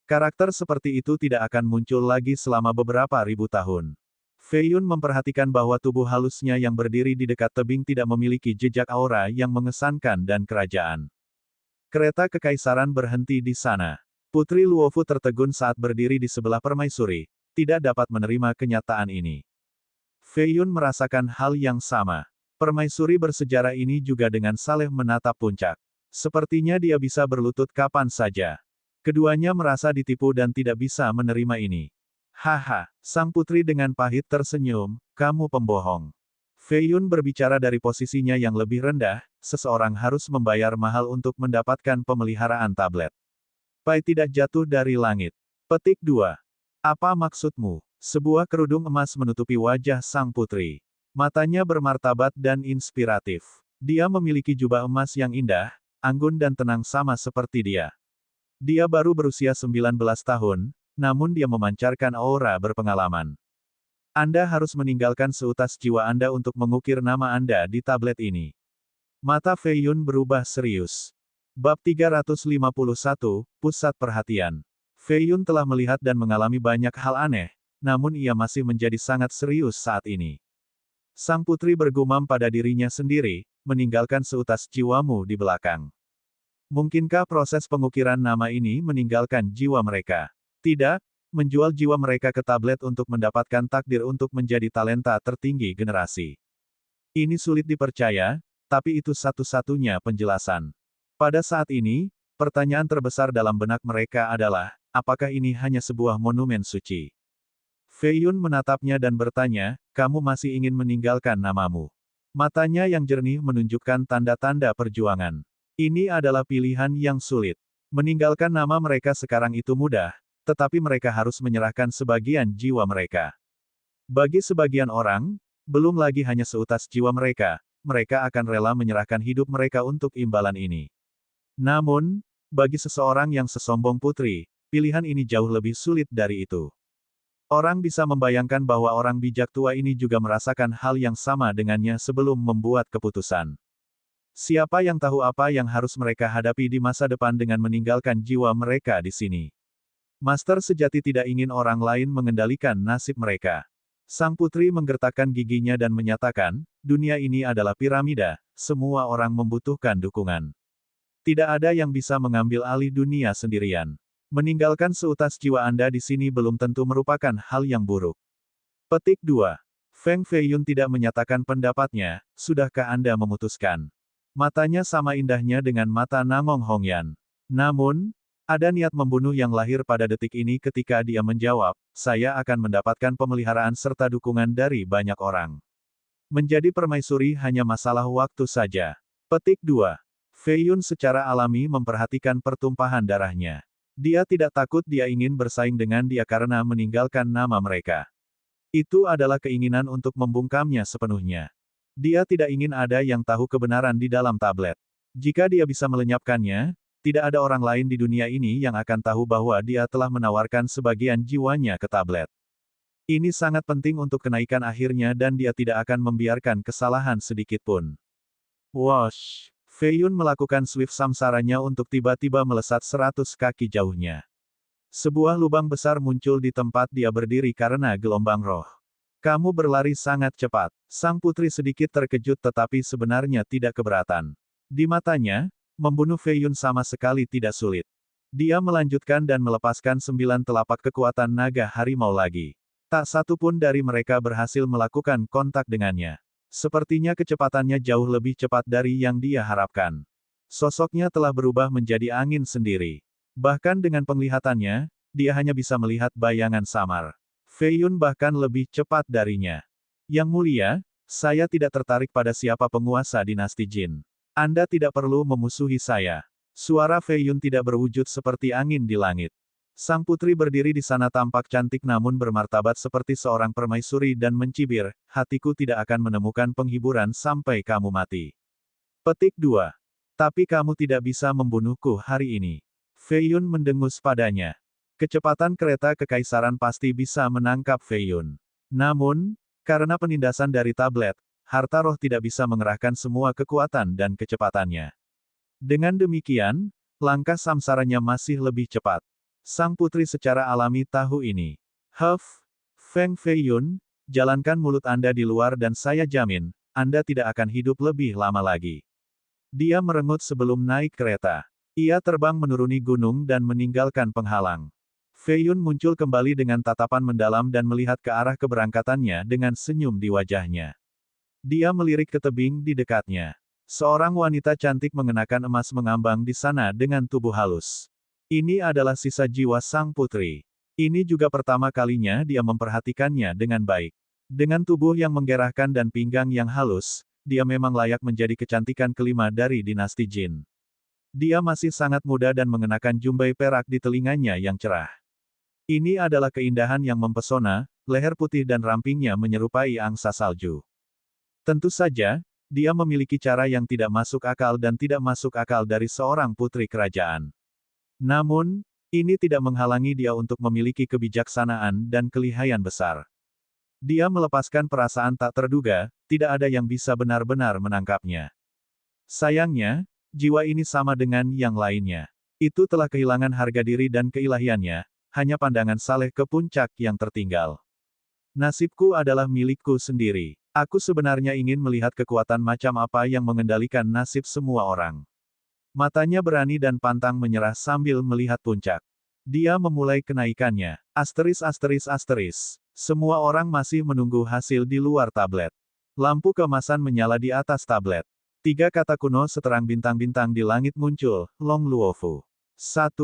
Karakter seperti itu tidak akan muncul lagi selama beberapa ribu tahun. Fei Yun memperhatikan bahwa tubuh halusnya yang berdiri di dekat tebing tidak memiliki jejak aura yang mengesankan dan kerajaan. Kereta kekaisaran berhenti di sana. Putri Luofu tertegun saat berdiri di sebelah permaisuri, tidak dapat menerima kenyataan ini. Fei Yun merasakan hal yang sama. Permaisuri bersejarah ini juga dengan saleh menatap puncak. Sepertinya dia bisa berlutut kapan saja. Keduanya merasa ditipu dan tidak bisa menerima ini. Haha, sang putri dengan pahit tersenyum, kamu pembohong. Fei Yun berbicara dari posisinya yang lebih rendah, seseorang harus membayar mahal untuk mendapatkan pemeliharaan tablet. Pai tidak jatuh dari langit. Petik 2. Apa maksudmu? Sebuah kerudung emas menutupi wajah sang putri. Matanya bermartabat dan inspiratif. Dia memiliki jubah emas yang indah, anggun dan tenang sama seperti dia. Dia baru berusia 19 tahun, namun dia memancarkan aura berpengalaman. Anda harus meninggalkan seutas jiwa Anda untuk mengukir nama Anda di tablet ini. Mata Fei Yun berubah serius. Bab 351, Pusat Perhatian. Fei Yun telah melihat dan mengalami banyak hal aneh, namun ia masih menjadi sangat serius saat ini. Sang putri bergumam pada dirinya sendiri, meninggalkan seutas jiwamu di belakang. Mungkinkah proses pengukiran nama ini meninggalkan jiwa mereka? Tidak, menjual jiwa mereka ke tablet untuk mendapatkan takdir untuk menjadi talenta tertinggi generasi. Ini sulit dipercaya, tapi itu satu-satunya penjelasan. Pada saat ini, pertanyaan terbesar dalam benak mereka adalah, apakah ini hanya sebuah monumen suci? Fei Yun menatapnya dan bertanya, kamu masih ingin meninggalkan namamu? Matanya yang jernih menunjukkan tanda-tanda perjuangan. Ini adalah pilihan yang sulit. Meninggalkan nama mereka sekarang itu mudah, tetapi mereka harus menyerahkan sebagian jiwa mereka. Bagi sebagian orang, belum lagi hanya seutas jiwa mereka, mereka akan rela menyerahkan hidup mereka untuk imbalan ini. Namun, bagi seseorang yang sesombong putri, pilihan ini jauh lebih sulit dari itu. Orang bisa membayangkan bahwa orang bijak tua ini juga merasakan hal yang sama dengannya sebelum membuat keputusan. Siapa yang tahu apa yang harus mereka hadapi di masa depan dengan meninggalkan jiwa mereka di sini? Master sejati tidak ingin orang lain mengendalikan nasib mereka. Sang putri menggertakkan giginya dan menyatakan, dunia ini adalah piramida, semua orang membutuhkan dukungan. Tidak ada yang bisa mengambil alih dunia sendirian. Meninggalkan seutas jiwa Anda di sini belum tentu merupakan hal yang buruk. Petik 2. Feng Fei Yun tidak menyatakan pendapatnya, sudahkah Anda memutuskan? Matanya sama indahnya dengan mata Namong Hongyan. Namun, ada niat membunuh yang lahir pada detik ini ketika dia menjawab, saya akan mendapatkan pemeliharaan serta dukungan dari banyak orang. Menjadi permaisuri hanya masalah waktu saja. Petik 2. Fei Yun secara alami memperhatikan pertumpahan darahnya. Dia tidak takut dia ingin bersaing dengan dia karena meninggalkan nama mereka. Itu adalah keinginan untuk membungkamnya sepenuhnya. Dia tidak ingin ada yang tahu kebenaran di dalam tablet. Jika dia bisa melenyapkannya, tidak ada orang lain di dunia ini yang akan tahu bahwa dia telah menawarkan sebagian jiwanya ke tablet. Ini sangat penting untuk kenaikan akhirnya dan dia tidak akan membiarkan kesalahan sedikit pun. Wosh! Fei Yun melakukan swift samsaranya untuk tiba-tiba melesat 100 kaki jauhnya. Sebuah lubang besar muncul di tempat dia berdiri karena gelombang roh. Kamu berlari sangat cepat. Sang putri sedikit terkejut tetapi sebenarnya tidak keberatan. Di matanya, membunuh Fei Yun sama sekali tidak sulit. Dia melanjutkan dan melepaskan 9 telapak kekuatan naga harimau lagi. Tak satu pun dari mereka berhasil melakukan kontak dengannya. Sepertinya kecepatannya jauh lebih cepat dari yang dia harapkan. Sosoknya telah berubah menjadi angin sendiri. Bahkan dengan penglihatannya, dia hanya bisa melihat bayangan samar. Fei Yun bahkan lebih cepat darinya. Yang mulia, saya tidak tertarik pada siapa penguasa dinasti Jin. Anda tidak perlu memusuhi saya. Suara Fei Yun tidak berwujud seperti angin di langit. Sang putri berdiri di sana tampak cantik namun bermartabat seperti seorang permaisuri dan mencibir, hatiku tidak akan menemukan penghiburan sampai kamu mati. Petik 2. Tapi kamu tidak bisa membunuhku hari ini. Fei Yun mendengus padanya. Kecepatan kereta kekaisaran pasti bisa menangkap Fei Yun. Namun, karena penindasan dari tablet, harta roh tidak bisa mengerahkan semua kekuatan dan kecepatannya. Dengan demikian, langkah samsaranya masih lebih cepat. Sang putri secara alami tahu ini. Feng Feiyun, jalankan mulut Anda di luar dan saya jamin, Anda tidak akan hidup lebih lama lagi. Dia merengut sebelum naik kereta. Ia terbang menuruni gunung dan meninggalkan penghalang. Feiyun muncul kembali dengan tatapan mendalam dan melihat ke arah keberangkatannya dengan senyum di wajahnya. Dia melirik ke tebing di dekatnya. Seorang wanita cantik mengenakan emas mengambang di sana dengan tubuh halus. Ini adalah sisa jiwa sang putri. Ini juga pertama kalinya dia memperhatikannya dengan baik. Dengan tubuh yang menggerahkan dan pinggang yang halus, dia memang layak menjadi kecantikan kelima dari dinasti Jin. Dia masih sangat muda dan mengenakan jumbai perak di telinganya yang cerah. Ini adalah keindahan yang mempesona, leher putih dan rampingnya menyerupai angsa salju. Tentu saja, dia memiliki cara yang tidak masuk akal dan tidak masuk akal dari seorang putri kerajaan. Namun, ini tidak menghalangi dia untuk memiliki kebijaksanaan dan kelihayan besar. Dia melepaskan perasaan tak terduga, tidak ada yang bisa benar-benar menangkapnya. Sayangnya, jiwa ini sama dengan yang lainnya. Itu telah kehilangan harga diri dan keilahiannya, hanya pandangan saleh ke puncak yang tertinggal. Nasibku adalah milikku sendiri. Aku sebenarnya ingin melihat kekuatan macam apa yang mengendalikan nasib semua orang. Matanya berani dan pantang menyerah sambil melihat puncak. Dia memulai kenaikannya. Semua orang masih menunggu hasil di luar tablet. Lampu keemasan menyala di atas tablet. 3 kata kuno seterang bintang-bintang di langit muncul, Long Luofu. 1.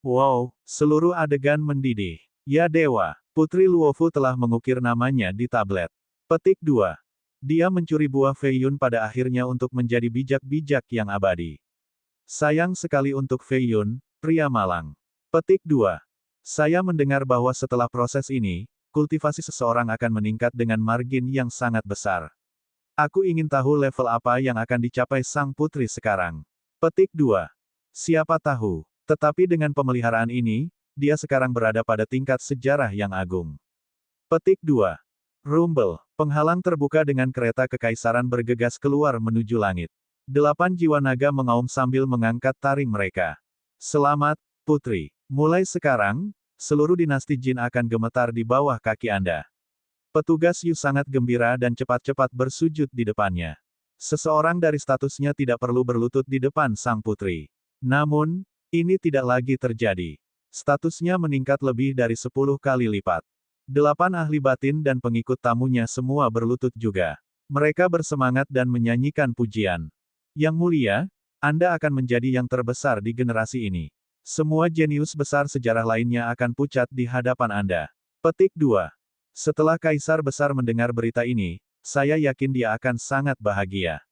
Wow, seluruh adegan mendidih. Ya dewa, Putri Luofu telah mengukir namanya di tablet. Petik 2. Dia mencuri buah Feiyun pada akhirnya untuk menjadi bijak-bijak yang abadi. Sayang sekali untuk Feiyun, pria malang. Petik 2. Saya mendengar bahwa setelah proses ini, kultivasi seseorang akan meningkat dengan margin yang sangat besar. Aku ingin tahu level apa yang akan dicapai sang putri sekarang. Petik 2. Siapa tahu, tetapi dengan pemeliharaan ini, dia sekarang berada pada tingkat sejarah yang agung. Petik 2. Rumble, penghalang terbuka dengan kereta kekaisaran bergegas keluar menuju langit. 8 jiwa naga mengaum sambil mengangkat taring mereka. Selamat, putri. Mulai sekarang, seluruh dinasti Jin akan gemetar di bawah kaki Anda. Petugas Yu sangat gembira dan cepat-cepat bersujud di depannya. Seseorang dari statusnya tidak perlu berlutut di depan sang putri. Namun, ini tidak lagi terjadi. Statusnya meningkat lebih dari 10 kali lipat. 8 ahli batin dan pengikut tamunya semua berlutut juga. Mereka bersemangat dan menyanyikan pujian. Yang mulia, Anda akan menjadi yang terbesar di generasi ini. Semua jenius besar sejarah lainnya akan pucat di hadapan Anda. Petik 2. Setelah Kaisar Besar mendengar berita ini, saya yakin dia akan sangat bahagia.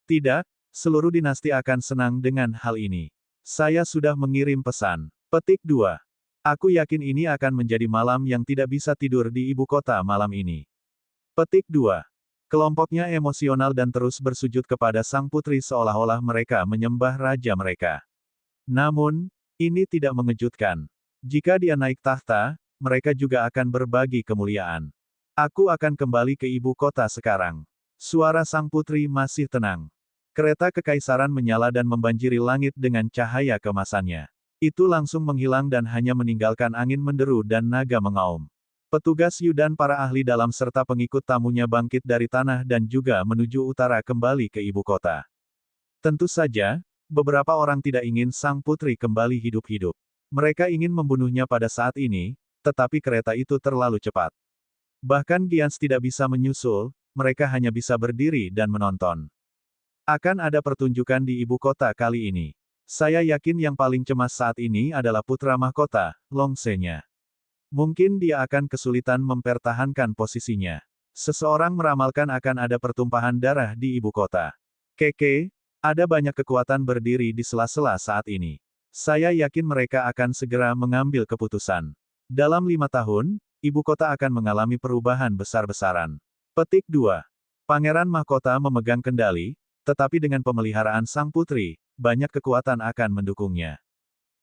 Tidak, seluruh dinasti akan senang dengan hal ini. Saya sudah mengirim pesan. Petik 2. Aku yakin ini akan menjadi malam yang tidak bisa tidur di ibu kota malam ini. Petik 2. Kelompoknya emosional dan terus bersujud kepada sang putri seolah-olah mereka menyembah raja mereka. Namun, ini tidak mengejutkan. Jika dia naik tahta, mereka juga akan berbagi kemuliaan. Aku akan kembali ke ibu kota sekarang. Suara sang putri masih tenang. Kereta kekaisaran menyala dan membanjiri langit dengan cahaya kemasannya. Itu langsung menghilang dan hanya meninggalkan angin menderu dan naga mengaum. Petugas Yu dan para ahli dalam serta pengikut tamunya bangkit dari tanah dan juga menuju utara kembali ke ibu kota. Tentu saja, beberapa orang tidak ingin sang putri kembali hidup-hidup. Mereka ingin membunuhnya pada saat ini, tetapi kereta itu terlalu cepat. Bahkan Giants tidak bisa menyusul, mereka hanya bisa berdiri dan menonton. Akan ada pertunjukan di ibu kota kali ini. Saya yakin yang paling cemas saat ini adalah putra mahkota, Long Se-nya. Mungkin dia akan kesulitan mempertahankan posisinya. Seseorang meramalkan akan ada pertumpahan darah di ibu kota. Keke, ada banyak kekuatan berdiri di sela-sela saat ini. Saya yakin mereka akan segera mengambil keputusan. Dalam 5 tahun, ibu kota akan mengalami perubahan besar-besaran. Petik 2. Pangeran Mahkota memegang kendali, tetapi dengan pemeliharaan sang putri, banyak kekuatan akan mendukungnya.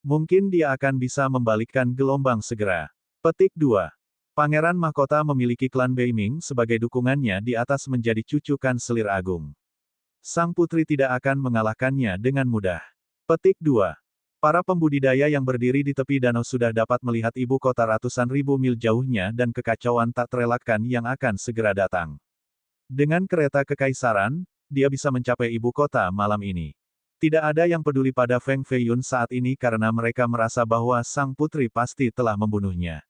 Mungkin dia akan bisa membalikkan gelombang segera. Petik 2. Pangeran Mahkota memiliki klan Beiming sebagai dukungannya di atas menjadi cucu kanselir agung. Sang putri tidak akan mengalahkannya dengan mudah. Petik 2. Para pembudidaya yang berdiri di tepi danau sudah dapat melihat ibu kota ratusan ribu mil jauhnya dan kekacauan tak terelakkan yang akan segera datang. Dengan kereta kekaisaran, dia bisa mencapai ibu kota malam ini. Tidak ada yang peduli pada Feng Feiyun saat ini karena mereka merasa bahwa sang putri pasti telah membunuhnya.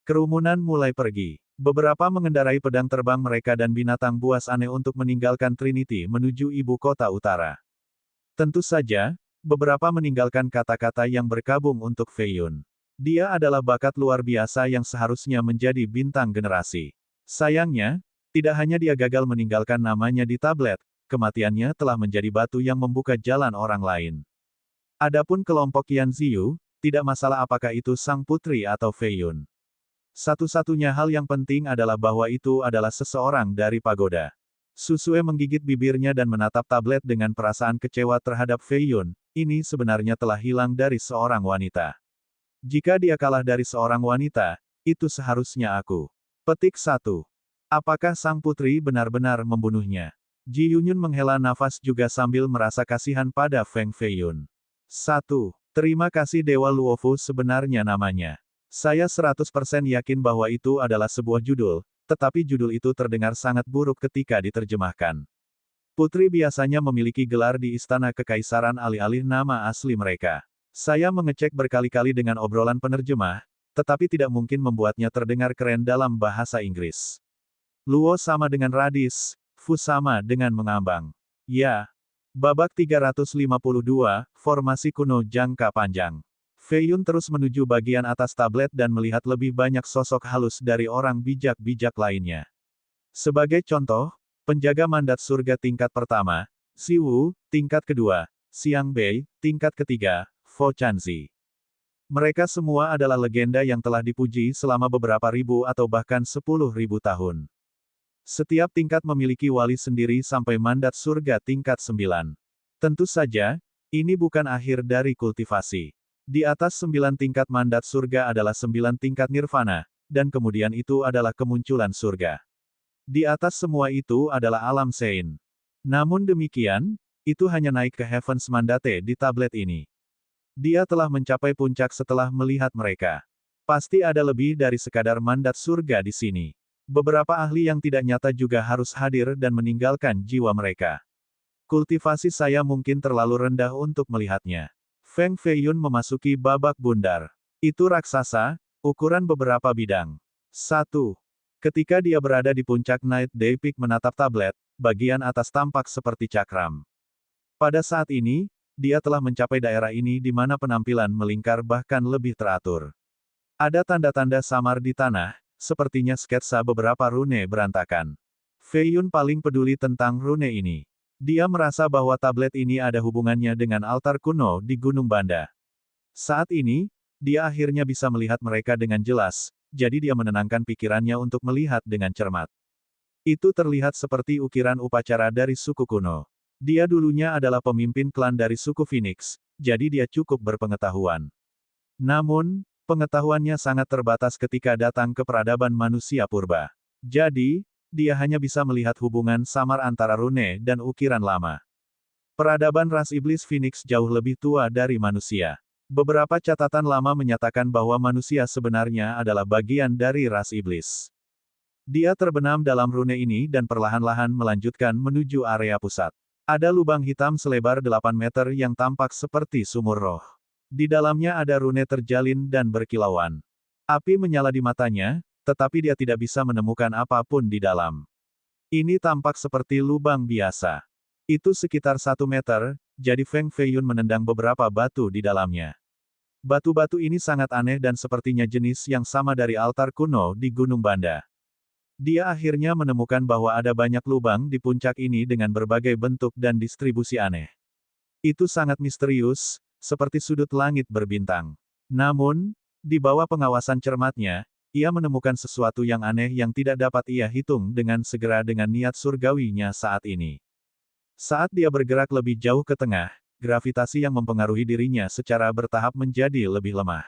Kerumunan mulai pergi. Beberapa mengendarai pedang terbang mereka dan binatang buas aneh untuk meninggalkan Trinity menuju ibu kota utara. Tentu saja, beberapa meninggalkan kata-kata yang berkabung untuk Feiyun. Dia adalah bakat luar biasa yang seharusnya menjadi bintang generasi. Sayangnya, tidak hanya dia gagal meninggalkan namanya di tablet, kematiannya telah menjadi batu yang membuka jalan orang lain. Adapun kelompok Yan Ziyu, tidak masalah apakah itu sang putri atau Feiyun. Satu-satunya hal yang penting adalah bahwa itu adalah seseorang dari pagoda. Susue menggigit bibirnya dan menatap tablet dengan perasaan kecewa terhadap Feiyun, ini sebenarnya telah hilang dari seorang wanita. Jika dia kalah dari seorang wanita, itu seharusnya aku. Petik 1. Apakah sang putri benar-benar membunuhnya? Ji Yunyun menghela nafas juga sambil merasa kasihan pada Feng Feiyun. 1. Terima kasih Dewa Luofu sebenarnya namanya. Saya 100% yakin bahwa itu adalah sebuah judul, tetapi judul itu terdengar sangat buruk ketika diterjemahkan. Putri biasanya memiliki gelar di Istana Kekaisaran alih-alih nama asli mereka. Saya mengecek berkali-kali dengan obrolan penerjemah, tetapi tidak mungkin membuatnya terdengar keren dalam bahasa Inggris. Luo sama dengan radis, Fu sama dengan mengambang. Ya. Babak 352, formasi kuno jangka panjang. Feiyun terus menuju bagian atas tablet dan melihat lebih banyak sosok halus dari orang bijak-bijak lainnya. Sebagai contoh, penjaga mandat surga tingkat pertama, Si Wu, tingkat kedua, Xiang Bei, tingkat ketiga, Fo Chanzi. Mereka semua adalah legenda yang telah dipuji selama beberapa ribu atau bahkan 10.000 tahun. Setiap tingkat memiliki wali sendiri sampai mandat surga tingkat 9. Tentu saja, ini bukan akhir dari kultivasi. Di atas 9 tingkat mandat surga adalah 9 tingkat nirvana, dan kemudian itu adalah kemunculan surga. Di atas semua itu adalah alam Sein. Namun demikian, itu hanya naik ke Heavens Mandate di tablet ini. Dia telah mencapai puncak setelah melihat mereka. Pasti ada lebih dari sekadar mandat surga di sini. Beberapa ahli yang tidak nyata juga harus hadir dan meninggalkan jiwa mereka. Kultivasi saya mungkin terlalu rendah untuk melihatnya. Feng Feiyun memasuki babak bundar. Itu raksasa, ukuran beberapa bidang. 1. Ketika dia berada di puncak Night Day Peak menatap tablet, bagian atas tampak seperti cakram. Pada saat ini, dia telah mencapai daerah ini di mana penampilan melingkar bahkan lebih teratur. Ada tanda-tanda samar di tanah, sepertinya sketsa beberapa rune berantakan. Feiyun paling peduli tentang rune ini. Dia merasa bahwa tablet ini ada hubungannya dengan altar kuno di Gunung Banda. Saat ini, dia akhirnya bisa melihat mereka dengan jelas, jadi dia menenangkan pikirannya untuk melihat dengan cermat. Itu terlihat seperti ukiran upacara dari suku kuno. Dia dulunya adalah pemimpin klan dari suku Phoenix, jadi dia cukup berpengetahuan. Namun, pengetahuannya sangat terbatas ketika datang ke peradaban manusia purba. Jadi, dia hanya bisa melihat hubungan samar antara rune dan ukiran lama. Peradaban ras iblis Phoenix jauh lebih tua dari manusia. Beberapa catatan lama menyatakan bahwa manusia sebenarnya adalah bagian dari ras iblis. Dia terbenam dalam rune ini dan perlahan-lahan melanjutkan menuju area pusat. Ada lubang hitam selebar 8 meter yang tampak seperti sumur roh. Di dalamnya ada rune terjalin dan berkilauan. Api menyala di matanya, tetapi dia tidak bisa menemukan apapun di dalam. Ini tampak seperti lubang biasa. Itu sekitar 1 meter, jadi Feng Feiyun menendang beberapa batu di dalamnya. Batu-batu ini sangat aneh dan sepertinya jenis yang sama dari altar kuno di Gunung Banda. Dia akhirnya menemukan bahwa ada banyak lubang di puncak ini dengan berbagai bentuk dan distribusi aneh. Itu sangat misterius, seperti sudut langit berbintang. Namun, di bawah pengawasan cermatnya, ia menemukan sesuatu yang aneh yang tidak dapat ia hitung dengan segera dengan niat surgawinya saat ini. Saat dia bergerak lebih jauh ke tengah, gravitasi yang mempengaruhi dirinya secara bertahap menjadi lebih lemah.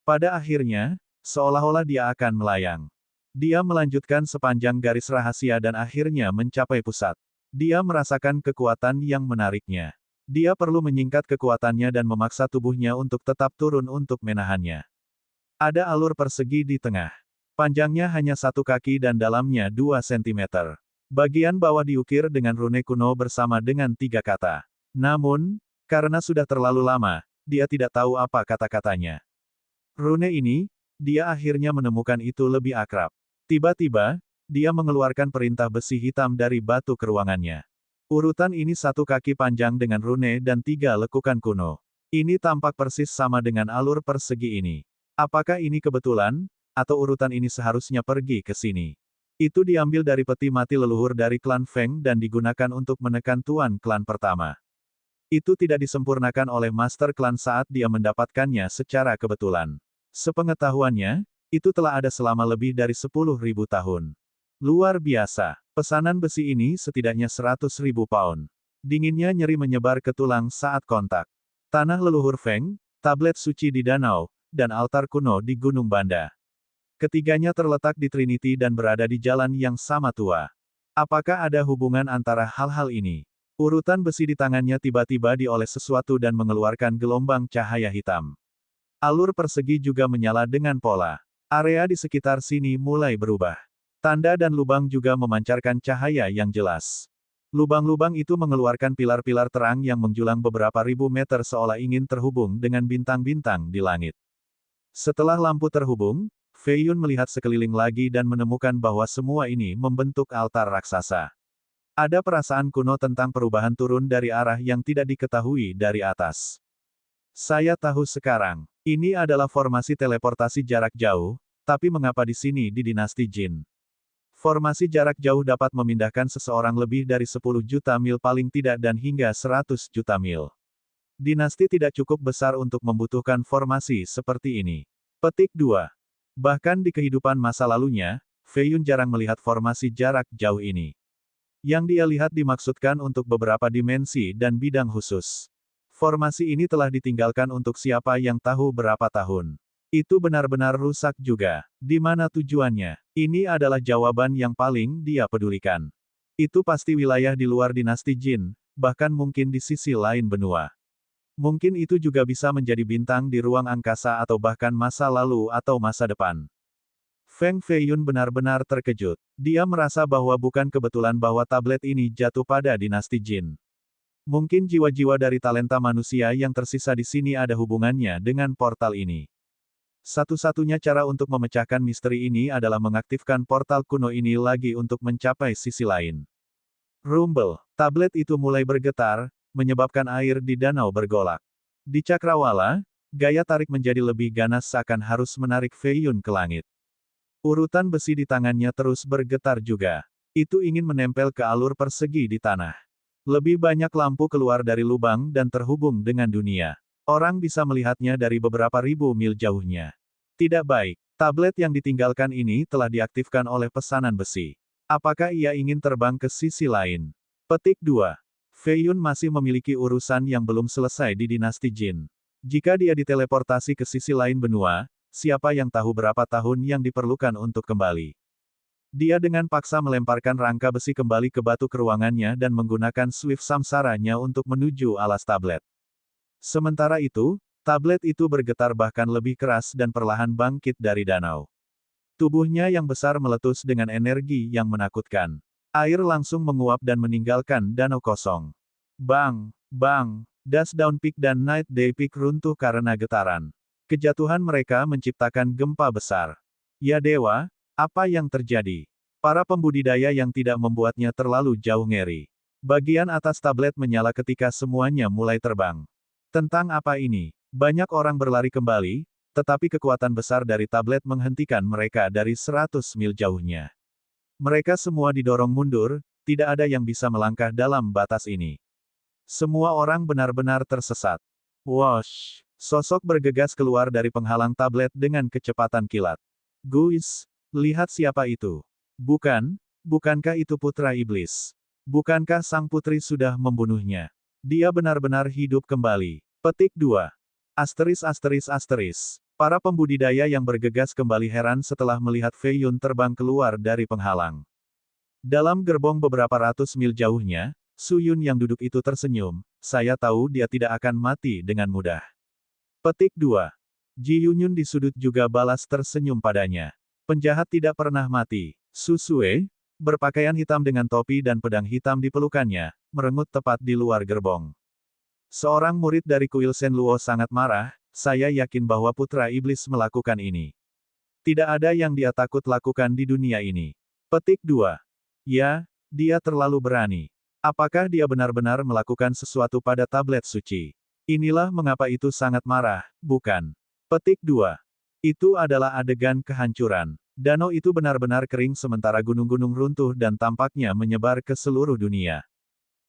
Pada akhirnya, seolah-olah dia akan melayang. Dia melanjutkan sepanjang garis rahasia dan akhirnya mencapai pusat. Dia merasakan kekuatan yang menariknya. Dia perlu menyingkat kekuatannya dan memaksa tubuhnya untuk tetap turun untuk menahannya. Ada alur persegi di tengah. Panjangnya hanya 1 kaki dan dalamnya 2 sentimeter. Bagian bawah diukir dengan rune kuno bersama dengan 3 kata. Namun, karena sudah terlalu lama, dia tidak tahu apa kata-katanya. Rune ini, dia akhirnya menemukan itu lebih akrab. Tiba-tiba, dia mengeluarkan perintah besi hitam dari batu ke ruangannya. Urutan ini 1 kaki panjang dengan rune dan 3 lekukan kuno. Ini tampak persis sama dengan alur persegi ini. Apakah ini kebetulan, atau urutan ini seharusnya pergi ke sini? Itu diambil dari peti mati leluhur dari klan Feng dan digunakan untuk menekan tuan klan pertama. Itu tidak disempurnakan oleh master klan saat dia mendapatkannya secara kebetulan. Sepengetahuannya, itu telah ada selama lebih dari 10.000 tahun. Luar biasa. Pesanan besi ini setidaknya 100.000 pound. Dinginnya nyeri menyebar ke tulang saat kontak. Tanah leluhur Feng, tablet suci di danau, dan altar kuno di Gunung Banda. Ketiganya terletak di Trinity dan berada di jalan yang sama tua. Apakah ada hubungan antara hal-hal ini? Urutan besi di tangannya tiba-tiba dioles sesuatu dan mengeluarkan gelombang cahaya hitam. Alur persegi juga menyala dengan pola. Area di sekitar sini mulai berubah. Tanda dan lubang juga memancarkan cahaya yang jelas. Lubang-lubang itu mengeluarkan pilar-pilar terang yang menjulang beberapa ribu meter seolah ingin terhubung dengan bintang-bintang di langit. Setelah lampu terhubung, Fei Yun melihat sekeliling lagi dan menemukan bahwa semua ini membentuk altar raksasa. Ada perasaan kuno tentang perubahan turun dari arah yang tidak diketahui dari atas. Saya tahu sekarang. Ini adalah formasi teleportasi jarak jauh, tapi mengapa di sini di dinasti Jin? Formasi jarak jauh dapat memindahkan seseorang lebih dari 10 juta mil paling tidak dan hingga 100 juta mil. Dinasti tidak cukup besar untuk membutuhkan formasi seperti ini. Petik 2. Bahkan di kehidupan masa lalunya, Fei Yun jarang melihat formasi jarak jauh ini. Yang dia lihat dimaksudkan untuk beberapa dimensi dan bidang khusus. Formasi ini telah ditinggalkan untuk siapa yang tahu berapa tahun. Itu benar-benar rusak juga. Di mana tujuannya? Ini adalah jawaban yang paling dia pedulikan. Itu pasti wilayah di luar dinasti Jin, bahkan mungkin di sisi lain benua. Mungkin itu juga bisa menjadi bintang di ruang angkasa atau bahkan masa lalu atau masa depan. Feng Fei Yun benar-benar terkejut. Dia merasa bahwa bukan kebetulan bahwa tablet ini jatuh pada dinasti Jin. Mungkin jiwa-jiwa dari talenta manusia yang tersisa di sini ada hubungannya dengan portal ini. Satu-satunya cara untuk memecahkan misteri ini adalah mengaktifkan portal kuno ini lagi untuk mencapai sisi lain. Rumble. Tablet itu mulai bergetar, menyebabkan air di danau bergolak. Di cakrawala, gaya tarik menjadi lebih ganas seakan harus menarik Fei Yun ke langit. Urutan besi di tangannya terus bergetar juga. Itu ingin menempel ke alur persegi di tanah. Lebih banyak lampu keluar dari lubang dan terhubung dengan dunia. Orang bisa melihatnya dari beberapa ribu mil jauhnya. Tidak baik. Tablet yang ditinggalkan ini telah diaktifkan oleh pesanan besi. Apakah ia ingin terbang ke sisi lain? Petik 2. Fei Yun masih memiliki urusan yang belum selesai di dinasti Jin. Jika dia diteleportasi ke sisi lain benua, siapa yang tahu berapa tahun yang diperlukan untuk kembali. Dia dengan paksa melemparkan rangka besi kembali ke batu ke ruangannya dan menggunakan Swift Samsaranya untuk menuju alas tablet. Sementara itu, tablet itu bergetar bahkan lebih keras dan perlahan bangkit dari danau. Tubuhnya yang besar meletus dengan energi yang menakutkan. Air langsung menguap dan meninggalkan danau kosong. Bang, bang, Dust Down Peak dan Night Day Peak runtuh karena getaran. Kejatuhan mereka menciptakan gempa besar. Ya dewa, apa yang terjadi? Para pembudidaya yang tidak membuatnya terlalu jauh ngeri. Bagian atas tablet menyala ketika semuanya mulai terbang. Tentang apa ini? Banyak orang berlari kembali, tetapi kekuatan besar dari tablet menghentikan mereka dari 100 mil jauhnya. Mereka semua didorong mundur, tidak ada yang bisa melangkah dalam batas ini. Semua orang benar-benar tersesat. Wosh! Sosok bergegas keluar dari penghalang tablet dengan kecepatan kilat. Guys, lihat siapa itu. Bukankah itu putra iblis? Bukankah sang putri sudah membunuhnya? Dia benar-benar hidup kembali. Petik 2. Asteris. Para pembudidaya yang bergegas kembali heran setelah melihat Fei Yun terbang keluar dari penghalang. Dalam gerbong beberapa ratus mil jauhnya, Su Yun yang duduk itu tersenyum, saya tahu dia tidak akan mati dengan mudah. Petik 2. Ji Yunyun di sudut juga balas tersenyum padanya. Penjahat tidak pernah mati. Su Sue, berpakaian hitam dengan topi dan pedang hitam di pelukannya, merengut tepat di luar gerbong. Seorang murid dari kuil Shen Luo sangat marah, saya yakin bahwa putra iblis melakukan ini. Tidak ada yang dia takut lakukan di dunia ini. Petik 2. Ya, dia terlalu berani. Apakah dia benar-benar melakukan sesuatu pada tablet suci? Inilah mengapa itu sangat marah, bukan? Petik 2. Itu adalah adegan kehancuran. Danau itu benar-benar kering sementara gunung-gunung runtuh dan tampaknya menyebar ke seluruh dunia.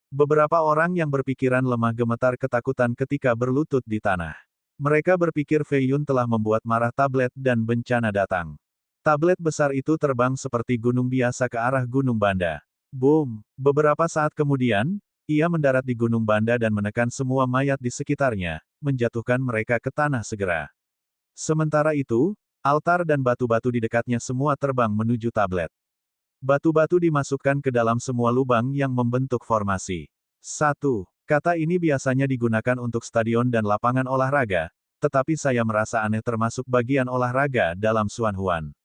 Beberapa orang yang berpikiran lemah gemetar ketakutan ketika berlutut di tanah. Mereka berpikir Fei Yun telah membuat marah tablet dan bencana datang. Tablet besar itu terbang seperti gunung biasa ke arah Gunung Banda. Boom! Beberapa saat kemudian, ia mendarat di Gunung Banda dan menekan semua mayat di sekitarnya, menjatuhkan mereka ke tanah segera. Sementara itu, altar dan batu-batu di dekatnya semua terbang menuju tablet. Batu-batu dimasukkan ke dalam semua lubang yang membentuk formasi. 1. Kata ini biasanya digunakan untuk stadion dan lapangan olahraga, tetapi saya merasa aneh termasuk bagian olahraga dalam Xuan Huan.